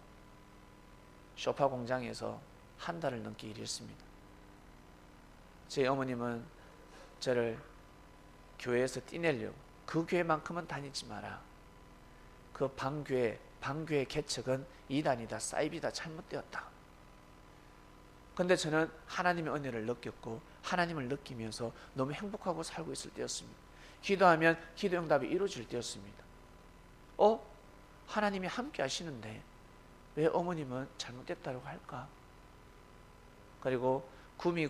쇼파 공장에서 한 달을 넘게 일했습니다. 저희 어머님은 저를 교회에서 떼내려고, 그 교회만큼은 다니지 마라, 그 방교회 개척은 이단이다, 사이비다, 잘못되었다. 근데 저는 하나님의 은혜를 느꼈고 하나님을 느끼면서 너무 행복하고 살고 있을 때였습니다. 기도하면 기도 응답이 이루어질 때였습니다. 하나님이 함께 하시는데 왜 어머님은 잘못됐다고 할까? 그리고 구미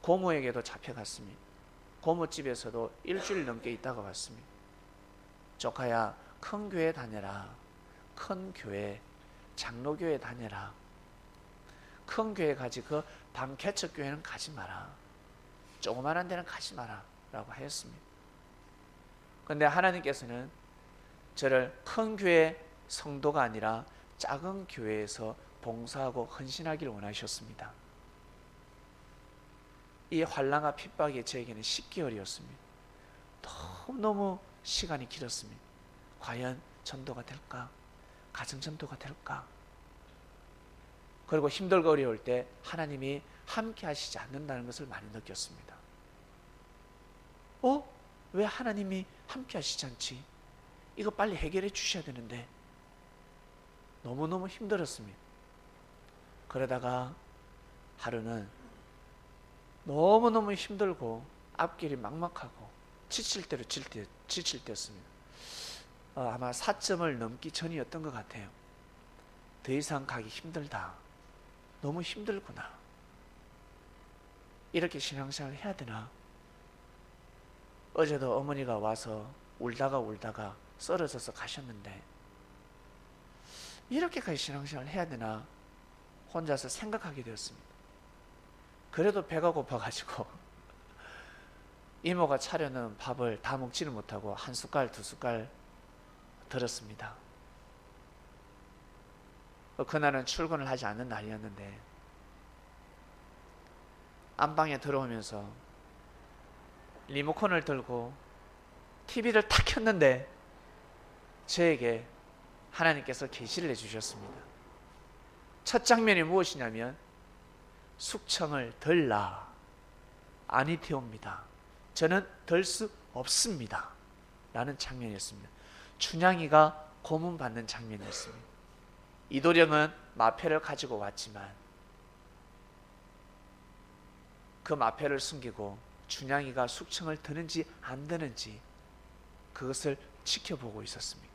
고모에게도 잡혀갔습니다. 고모집에서도 일주일 넘게 있다가 왔습니다. 조카야, 큰 교회 다녀라. 큰 교회, 장로교회 다녀라. 큰 교회 가지, 그 방개척교회는 가지 마라. 조그만한 데는 가지 마라 라고 하였습니다. 그런데 하나님께서는 저를 큰 교회 성도가 아니라 작은 교회에서 봉사하고 헌신하기를 원하셨습니다. 이 환난과 핍박이 저에게는 10개월이었습니다. 너무너무 시간이 길었습니다. 과연 전도가 될까? 가정 전도가 될까? 그리고 힘들고 어려울 때 하나님이 함께 하시지 않는다는 것을 많이 느꼈습니다. 왜 하나님이 함께 하시지 않지? 이거 빨리 해결해 주셔야 되는데. 너무너무 힘들었습니다. 그러다가 하루는 너무너무 힘들고 앞길이 막막하고 지칠 때였습니다. 아마 4점을 넘기 전이었던 것 같아요. 더 이상 가기 힘들다. 너무 힘들구나. 이렇게 신앙생활을 해야 되나? 어제도 어머니가 와서 울다가 쓰러져서 가셨는데 이렇게까지 신앙생활을 해야 되나? 혼자서 생각하게 되었습니다. 그래도 배가 고파가지고 이모가 차려놓은 밥을 다 먹지는 못하고 한 숟갈 두 숟갈 들었습니다. 그날은 출근을 하지 않는 날이었는데 안방에 들어오면서 리모컨을 들고 TV를 탁 켰는데 저에게 하나님께서 계시를 해주셨습니다. 첫 장면이 무엇이냐면 숙청을 덜라 아니되옵니다. 저는 덜 수 없습니다. 라는 장면이었습니다. 춘향이가 고문받는 장면이었습니다. 이도령은 마패를 가지고 왔지만 그 마패를 숨기고 춘향이가 숙청을 드는지 안 드는지 그것을 지켜보고 있었습니다.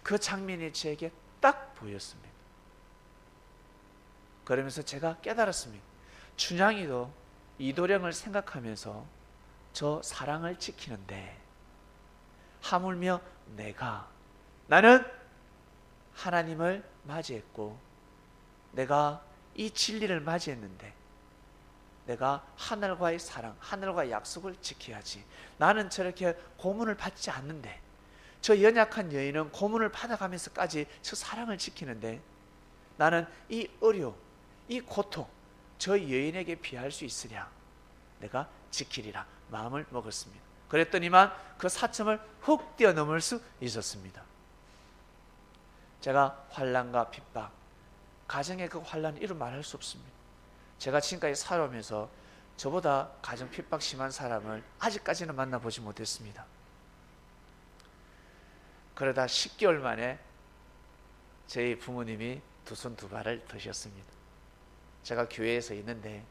그 장면이 저에게 딱 보였습니다. 그러면서 제가 깨달았습니다. 춘향이도 이도령을 생각하면서 저 사랑을 지키는데 하물며 나는 하나님을 맞이했고 내가 이 진리를 맞이했는데 내가 하늘과의 사랑, 하늘과의 약속을 지켜야지. 나는 저렇게 고문을 받지 않는데 저 연약한 여인은 고문을 받아가면서까지 저 사랑을 지키는데 나는 이 어려움, 이 고통 저 여인에게 비할 수 있으랴 내가 지키리라 마음을 먹었습니다. 그랬더니만 그 4점을 훅 뛰어넘을 수 있었습니다. 제가 환난과 핍박, 가정의 그 환난 이루 말할 수 없습니다. 제가 지금까지 살아오면서 저보다 가정 핍박 심한 사람을 아직까지는 만나보지 못했습니다. 그러다 10개월 만에 저희 부모님이 두 손 두 발을 드셨습니다. 제가 교회에서 있는데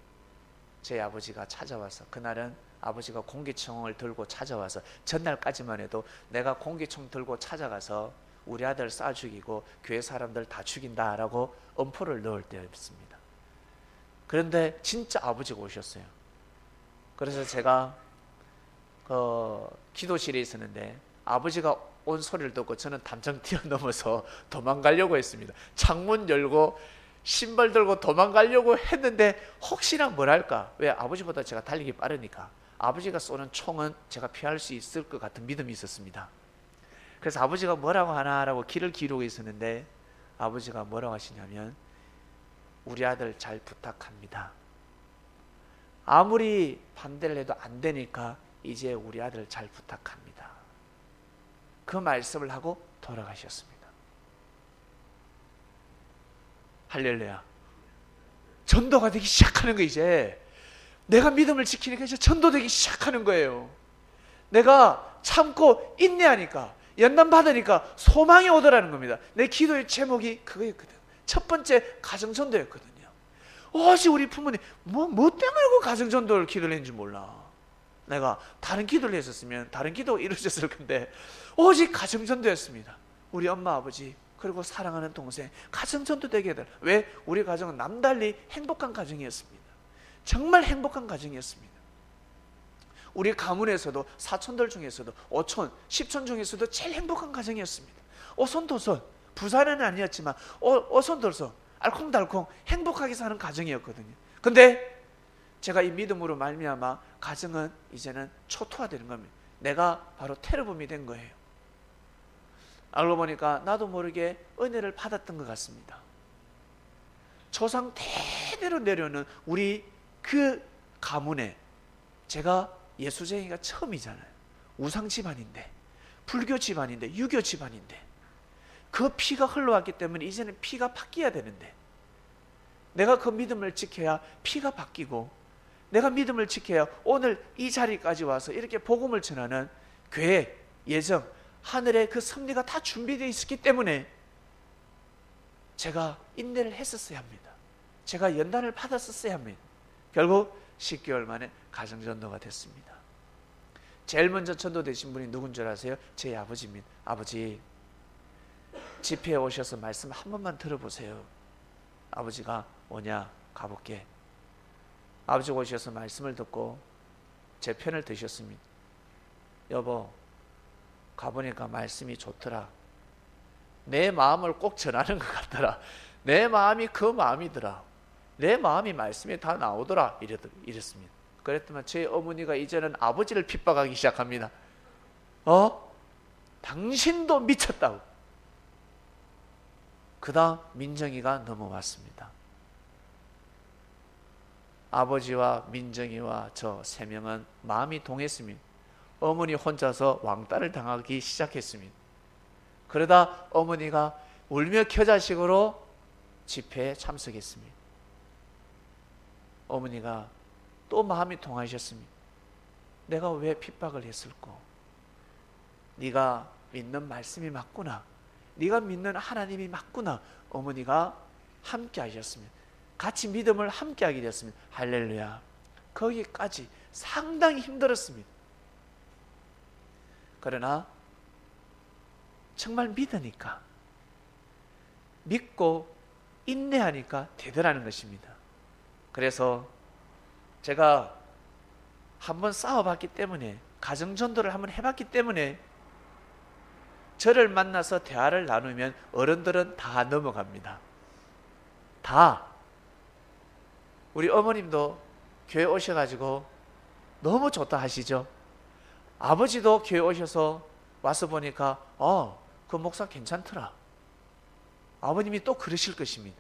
제 아버지가 찾아와서, 그날은 아버지가 공기총을 들고 찾아와서, 전날까지만 해도 내가 공기총 들고 찾아가서 우리 아들 쏴 죽이고 교회 사람들 다 죽인다라고 엄포를 넣을 때였습니다. 그런데 진짜 아버지가 오셨어요. 그래서 제가 기도실에 있었는데 아버지가 온 소리를 듣고 저는 담장 뛰어넘어서 도망가려고 했습니다. 창문 열고 신발 들고 도망가려고 했는데 혹시나 뭐랄까, 왜 아버지보다 제가 달리기 빠르니까 아버지가 쏘는 총은 제가 피할 수 있을 것 같은 믿음이 있었습니다. 그래서 아버지가 뭐라고 하나라고 귀를 기울이고 있었는데 아버지가 뭐라고 하시냐면 우리 아들 잘 부탁합니다. 아무리 반대를 해도 안 되니까 이제 우리 아들 잘 부탁합니다. 그 말씀을 하고 돌아가셨습니다. 할렐루야. 전도가 되기 시작하는 거. 이제 내가 믿음을 지키니까 이제 전도되기 시작하는 거예요. 내가 참고 인내하니까, 연단 받으니까 소망이 오더라는 겁니다. 내 기도의 제목이 그거였거든. 첫 번째 가정전도였거든요. 어찌 우리 부모님 뭐 때문에 그 가정전도를 기도를 했는지 몰라. 내가 다른 기도를 했었으면 다른 기도가 이루어졌을 건데 오직 가정전도였습니다. 우리 엄마 아버지 그리고 사랑하는 동생 가정전도 되게 해달라. 왜? 우리 가정은 남달리 행복한 가정이었습니다. 정말 행복한 가정이었습니다. 우리 가문에서도 사촌들 중에서도 5촌, 10촌 중에서도 제일 행복한 가정이었습니다. 오손도손, 부산은 아니었지만 오손도손, 알콩달콩 행복하게 사는 가정이었거든요. 근데 제가 이 믿음으로 말미암아 가정은 이제는 초토화되는 겁니다. 내가 바로 테러범이 된 거예요. 알고 보니까 나도 모르게 은혜를 받았던 것 같습니다. 조상 대대로 내려오는 우리 그 가문에 제가 예수쟁이가 처음이잖아요. 우상 집안인데, 불교 집안인데, 유교 집안인데 그 피가 흘러왔기 때문에 이제는 피가 바뀌어야 되는데 내가 그 믿음을 지켜야 피가 바뀌고 내가 믿음을 지켜야 오늘 이 자리까지 와서 이렇게 복음을 전하는 계획, 예정, 하늘의 그 섭리가 다 준비되어 있었기 때문에 제가 인내를 했었어야 합니다. 제가 연단을 받았었어야 합니다. 결국 10개월 만에 가정전도가 됐습니다. 제일 먼저 전도되신 분이 누군 줄 아세요? 제 아버지입니다. 아버지, 집회에 오셔서 말씀 한 번만 들어보세요. 아버지가 오냐? 가볼게. 아버지가 오셔서 말씀을 듣고 제 편을 드셨습니다. 여보, 가보니까 말씀이 좋더라. 내 마음을 꼭 전하는 것 같더라. 내 마음이 그 마음이더라. 내 마음이 말씀에 다 나오더라. 이랬습니다. 그랬더니 제 어머니가 이제는 아버지를 핍박하기 시작합니다. 당신도 미쳤다고. 그 다음 민정이가 넘어왔습니다. 아버지와 민정이와 저 세 명은 마음이 동했습니다. 어머니 혼자서 왕따를 당하기 시작했습니다. 그러다 어머니가 울며 겨자식으로 집회에 참석했습니다. 어머니가 또 마음이 동하셨습니다. 내가 왜 핍박을 했을꼬? 네가 믿는 말씀이 맞구나. 네가 믿는 하나님이 맞구나. 어머니가 함께 하셨습니다. 같이 믿음을 함께 하게 되었습니다. 할렐루야. 거기까지 상당히 힘들었습니다. 그러나 정말 믿으니까, 믿고 인내하니까 되더라는 것입니다. 그래서 제가 한번 싸워봤기 때문에, 가정전도를 한번 해봤기 때문에 저를 만나서 대화를 나누면 어른들은 다 넘어갑니다. 다. 우리 어머님도 교회 오셔가지고 너무 좋다 하시죠. 아버지도 교회 오셔서 와서 보니까 그 목사 괜찮더라. 아버님이 또 그러실 것입니다.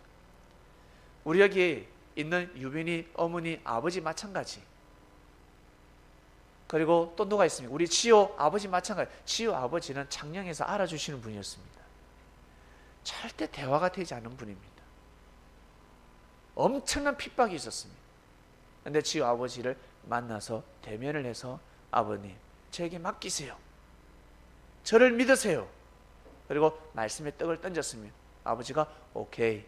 우리 여기 있는 유빈이 어머니, 아버지 마찬가지. 그리고 또 누가 있습니까? 우리 지호 아버지 마찬가지. 지호 아버지는 창녕에서 알아주시는 분이었습니다. 절대 대화가 되지 않은 분입니다. 엄청난 핍박이 있었습니다. 그런데 지호 아버지를 만나서 대면을 해서 아버님, 저에게 맡기세요. 저를 믿으세요. 그리고 말씀에 떡을 던졌습니다. 아버지가 오케이.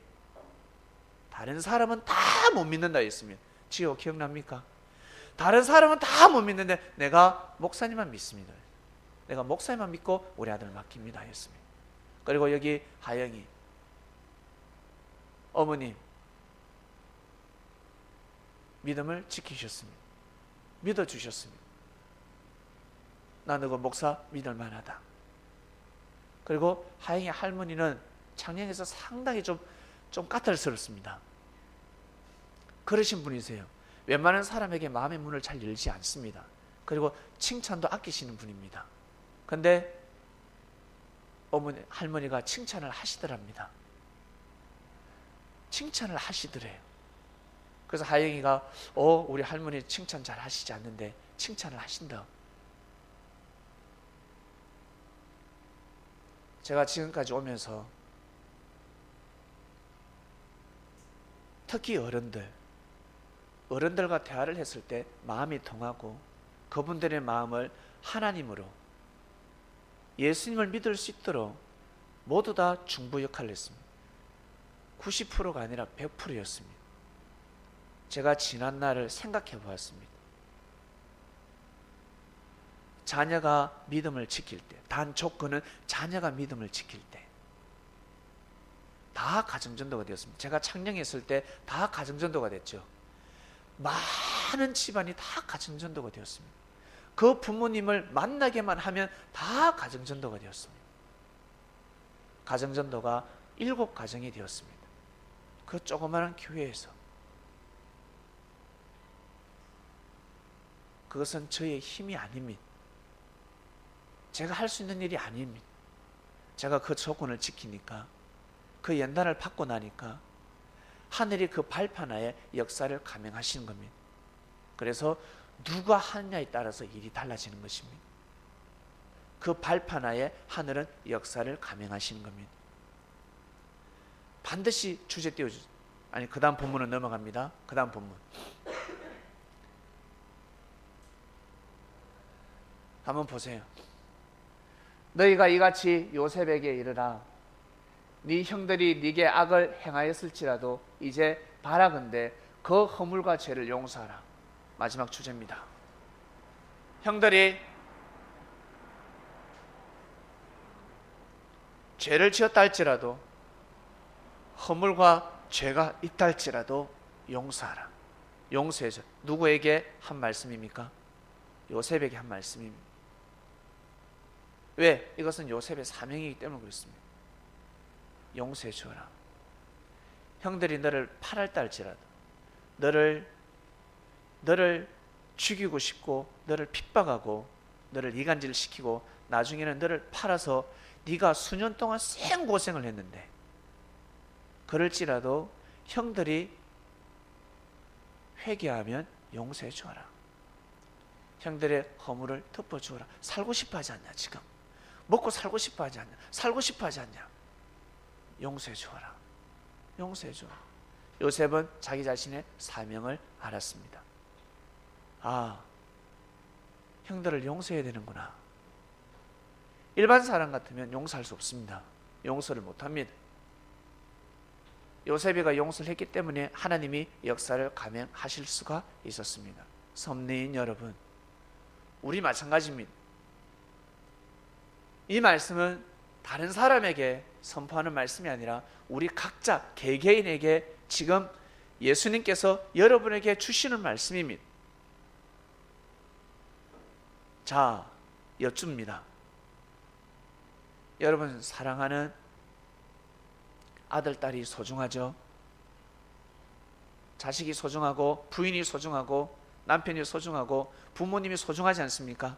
다른 사람은 다 못 믿는다 했습니다. 지호 기억납니까? 다른 사람은 다 못 믿는데 내가 목사님만 믿습니다. 내가 목사님만 믿고 우리 아들 맡깁니다 했습니다. 그리고 여기 하영이 어머님 믿음을 지키셨습니다. 믿어주셨습니다. 나 너가 목사 믿을 만하다. 그리고 하영이 할머니는 창녕에서 상당히 좀 까탈스럽습니다. 그러신 분이세요. 웬만한 사람에게 마음의 문을 잘 열지 않습니다. 그리고 칭찬도 아끼시는 분입니다. 그런데 어머니, 할머니가 칭찬을 하시더랍니다. 칭찬을 하시더래요. 그래서 하영이가 우리 할머니 칭찬 잘 하시지 않는데 칭찬을 하신다. 제가 지금까지 오면서 특히 어른들, 어른들과 대화를 했을 때 마음이 통하고 그분들의 마음을 하나님으로 예수님을 믿을 수 있도록 모두 다 중보 역할을 했습니다. 90%가 아니라 100%였습니다. 제가 지난 날을 생각해 보았습니다. 자녀가 믿음을 지킬 때, 단 조건은 자녀가 믿음을 지킬 때 다 가정전도가 되었습니다. 제가 창녕했을 때 다 가정전도가 됐죠. 많은 집안이 다 가정전도가 되었습니다. 그 부모님을 만나게만 하면 다 가정전도가 되었습니다. 가정전도가 7가정이 되었습니다. 그 조그마한 교회에서. 그것은 저의 힘이 아닙니다. 제가 할 수 있는 일이 아닙니다. 제가 그 조건을 지키니까, 그 연단을 받고 나니까 하늘이 그 발판하에 역사를 감행하시는 겁니다. 그래서 누가 하느냐에 따라서 일이 달라지는 것입니다. 그 발판하에 하늘은 역사를 감행하시는 겁니다. 반드시 주제 띄워주세요. 아니, 그 다음 본문은 넘어갑니다. 그 다음 본문 한번 보세요. 너희가 이같이 요셉에게 이르라. 네 형들이 네게 악을 행하였을지라도 이제 바라건대 그 허물과 죄를 용서하라. 마지막 주제입니다. 형들이 죄를 지었다 할지라도, 허물과 죄가 있다 할지라도 용서하라. 용서해줘. 누구에게 한 말씀입니까? 요셉에게 한 말씀입니다. 왜? 이것은 요셉의 사명이기 때문에 그렇습니다. 용서해 주어라. 형들이 너를 팔았다 할지라도, 너를 죽이고 싶고, 너를 핍박하고, 너를 이간질 시키고, 나중에는 너를 팔아서 네가 수년 동안 생고생을 했는데, 그럴지라도 형들이 회개하면 용서해 주어라. 형들의 허물을 덮어 주어라. 살고 싶어 하지 않냐? 지금 먹고 살고 싶어 하지 않냐? 살고 싶어 하지 않냐? 용서해 주어라. 용서해 주어라. 요셉은 자기 자신의 사명을 알았습니다. 아, 형들을 용서해야 되는구나. 일반 사람 같으면 용서할 수 없습니다. 용서를 못합니다. 요셉이가 용서를 했기 때문에 하나님이 역사를 감행하실 수가 있었습니다. 섭리인 여러분, 우리 마찬가지입니다. 이 말씀은 다른 사람에게 선포하는 말씀이 아니라 우리 각자 개개인에게 지금 예수님께서 여러분에게 주시는 말씀입니다. 자, 여쭙니다. 여러분 사랑하는 아들, 딸이 소중하죠? 자식이 소중하고, 부인이 소중하고, 남편이 소중하고, 부모님이 소중하지 않습니까?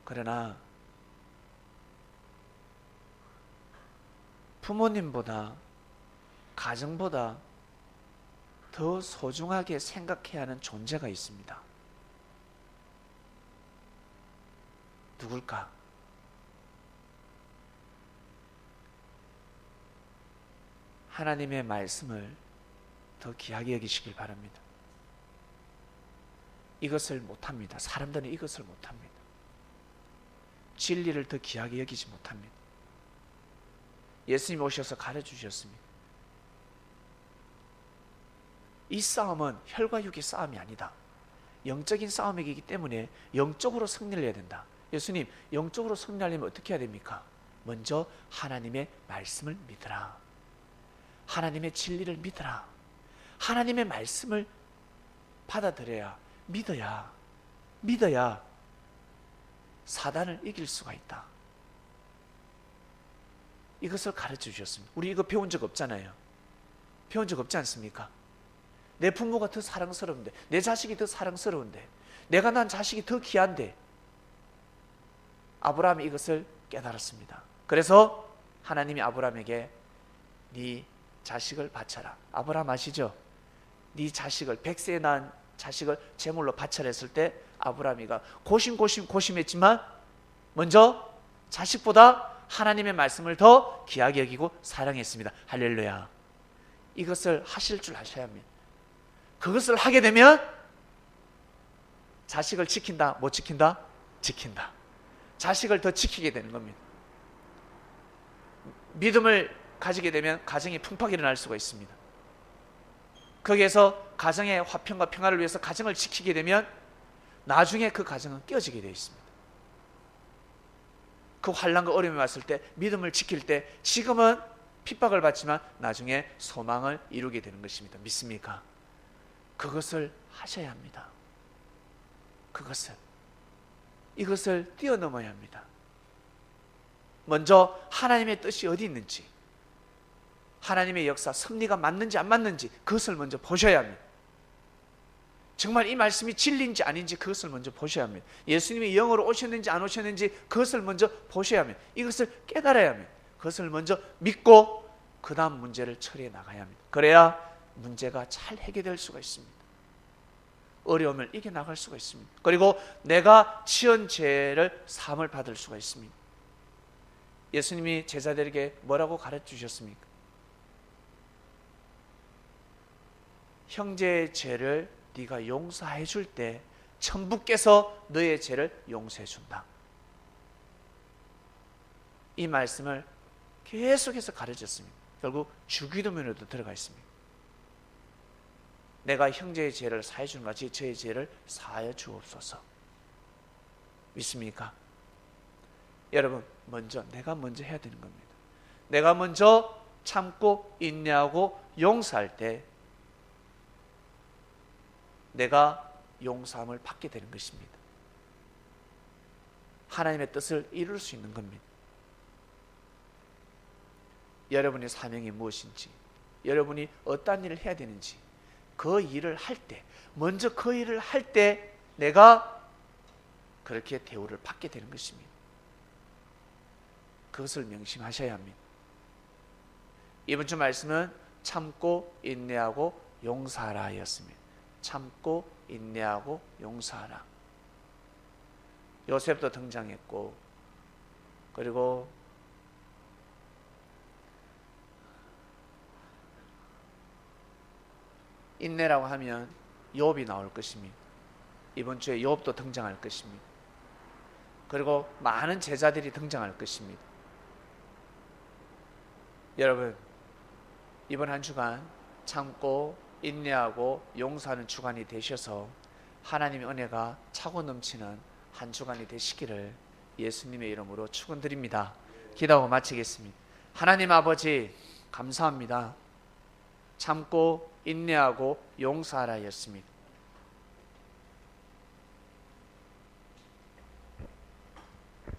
그러나 부모님보다, 가정보다 더 소중하게 생각해야 하는 존재가 있습니다. 누굴까? 하나님의 말씀을 더 귀하게 여기시길 바랍니다. 이것을 못합니다. 사람들은 이것을 못합니다. 진리를 더 귀하게 여기지 못합니다. 예수님 오셔서 가르쳐주셨습니다. 이 싸움은 혈과 육의 싸움이 아니다. 영적인 싸움이기 때문에 영적으로 승리를 해야 된다. 예수님, 영적으로 승리하려면 어떻게 해야 됩니까? 먼저 하나님의 말씀을 믿으라. 하나님의 진리를 믿으라. 하나님의 말씀을 받아들여야, 믿어야 사단을 이길 수가 있다. 이것을 가르쳐 주셨습니다. 우리 이거 배운 적 없잖아요. 배운 적 없지 않습니까? 내 부모가 더 사랑스러운데, 내 자식이 더 사랑스러운데, 내가 난 자식이 더 귀한데, 아브라함이 이것을 깨달았습니다. 그래서 하나님이 아브라함에게 네 자식을 바쳐라. 아브라함 아시죠? 네 자식을, 100세에 낳은 자식을 제물로 바쳐라 했을 때 아브라함이가 고심했지만 먼저 자식보다 하나님의 말씀을 더 귀하게 여기고 사랑했습니다. 할렐루야. 이것을 하실 줄 아셔야 합니다. 그것을 하게 되면 자식을 지킨다, 못 지킨다? 지킨다. 자식을 더 지키게 되는 겁니다. 믿음을 가지게 되면 가정이 풍파가 일어날 수가 있습니다. 거기에서 가정의 화평과 평화를 위해서 가정을 지키게 되면 나중에 그 가정은 깨어지게 되어 있습니다. 그 환난과 어려움이 왔을 때 믿음을 지킬 때 지금은 핍박을 받지만 나중에 소망을 이루게 되는 것입니다. 믿습니까? 그것을 하셔야 합니다. 이것을 뛰어넘어야 합니다. 먼저 하나님의 뜻이 어디 있는지, 하나님의 역사, 섭리가 맞는지 안 맞는지 그것을 먼저 보셔야 합니다. 정말 이 말씀이 진리인지 아닌지 그것을 먼저 보셔야 합니다. 예수님이 영으로 오셨는지 안 오셨는지 그것을 먼저 보셔야 합니다. 이것을 깨달아야 합니다. 그것을 먼저 믿고 그 다음 문제를 처리해 나가야 합니다. 그래야 문제가 잘 해결될 수가 있습니다. 어려움을 이겨나갈 수가 있습니다. 그리고 내가 지은 죄를 사함을 받을 수가 있습니다. 예수님이 제자들에게 뭐라고 가르쳐 주셨습니까? 형제의 죄를 네가 용서해 줄 때 천부께서 너의 죄를 용서해 준다. 이 말씀을 계속해서 가르쳤습니다. 결국 주기도문에도 들어가 있습니다. 내가 형제의 죄를 사해 주는 같이 저의 죄를 사하여 주옵소서. 믿습니까? 여러분, 내가 먼저 해야 되는 겁니다. 내가 먼저 참고 인내하고 용서할 때 내가 용서함을 받게 되는 것입니다. 하나님의 뜻을 이룰 수 있는 겁니다. 여러분의 사명이 무엇인지, 여러분이 어떤 일을 해야 되는지 그 일을 할 때, 먼저 그 일을 할 때 내가 그렇게 대우를 받게 되는 것입니다. 그것을 명심하셔야 합니다. 이번 주 말씀은 참고 인내하고 용서하라 였습니다. 참고 인내하고 용서하라. 요셉도 등장했고, 그리고 인내라고 하면 욥이 나올 것입니다. 이번 주에 욥도 등장할 것입니다. 그리고 많은 제자들이 등장할 것입니다. 여러분, 이번 한 주간 참고 인내하고 용서하는 주간이 되셔서 하나님의 은혜가 차고 넘치는 한 주간이 되시기를 예수님의 이름으로 축원드립니다. 기도하고 마치겠습니다. 하나님 아버지, 감사합니다. 참고 인내하고 용서하라 였습니다.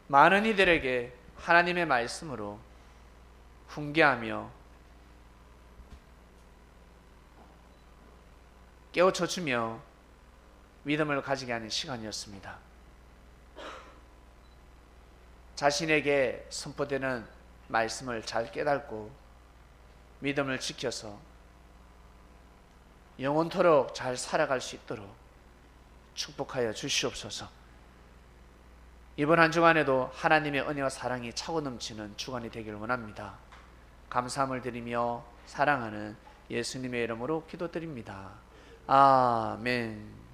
많은 이들에게 하나님의 말씀으로 훈계하며 깨우쳐주며 믿음을 가지게 하는 시간이었습니다. 자신에게 선포되는 말씀을 잘 깨닫고 믿음을 지켜서 영원토록 잘 살아갈 수 있도록 축복하여 주시옵소서. 이번 한 주간에도 하나님의 은혜와 사랑이 차고 넘치는 주간이 되기를 원합니다. 감사함을 드리며 사랑하는 예수님의 이름으로 기도드립니다. 아멘.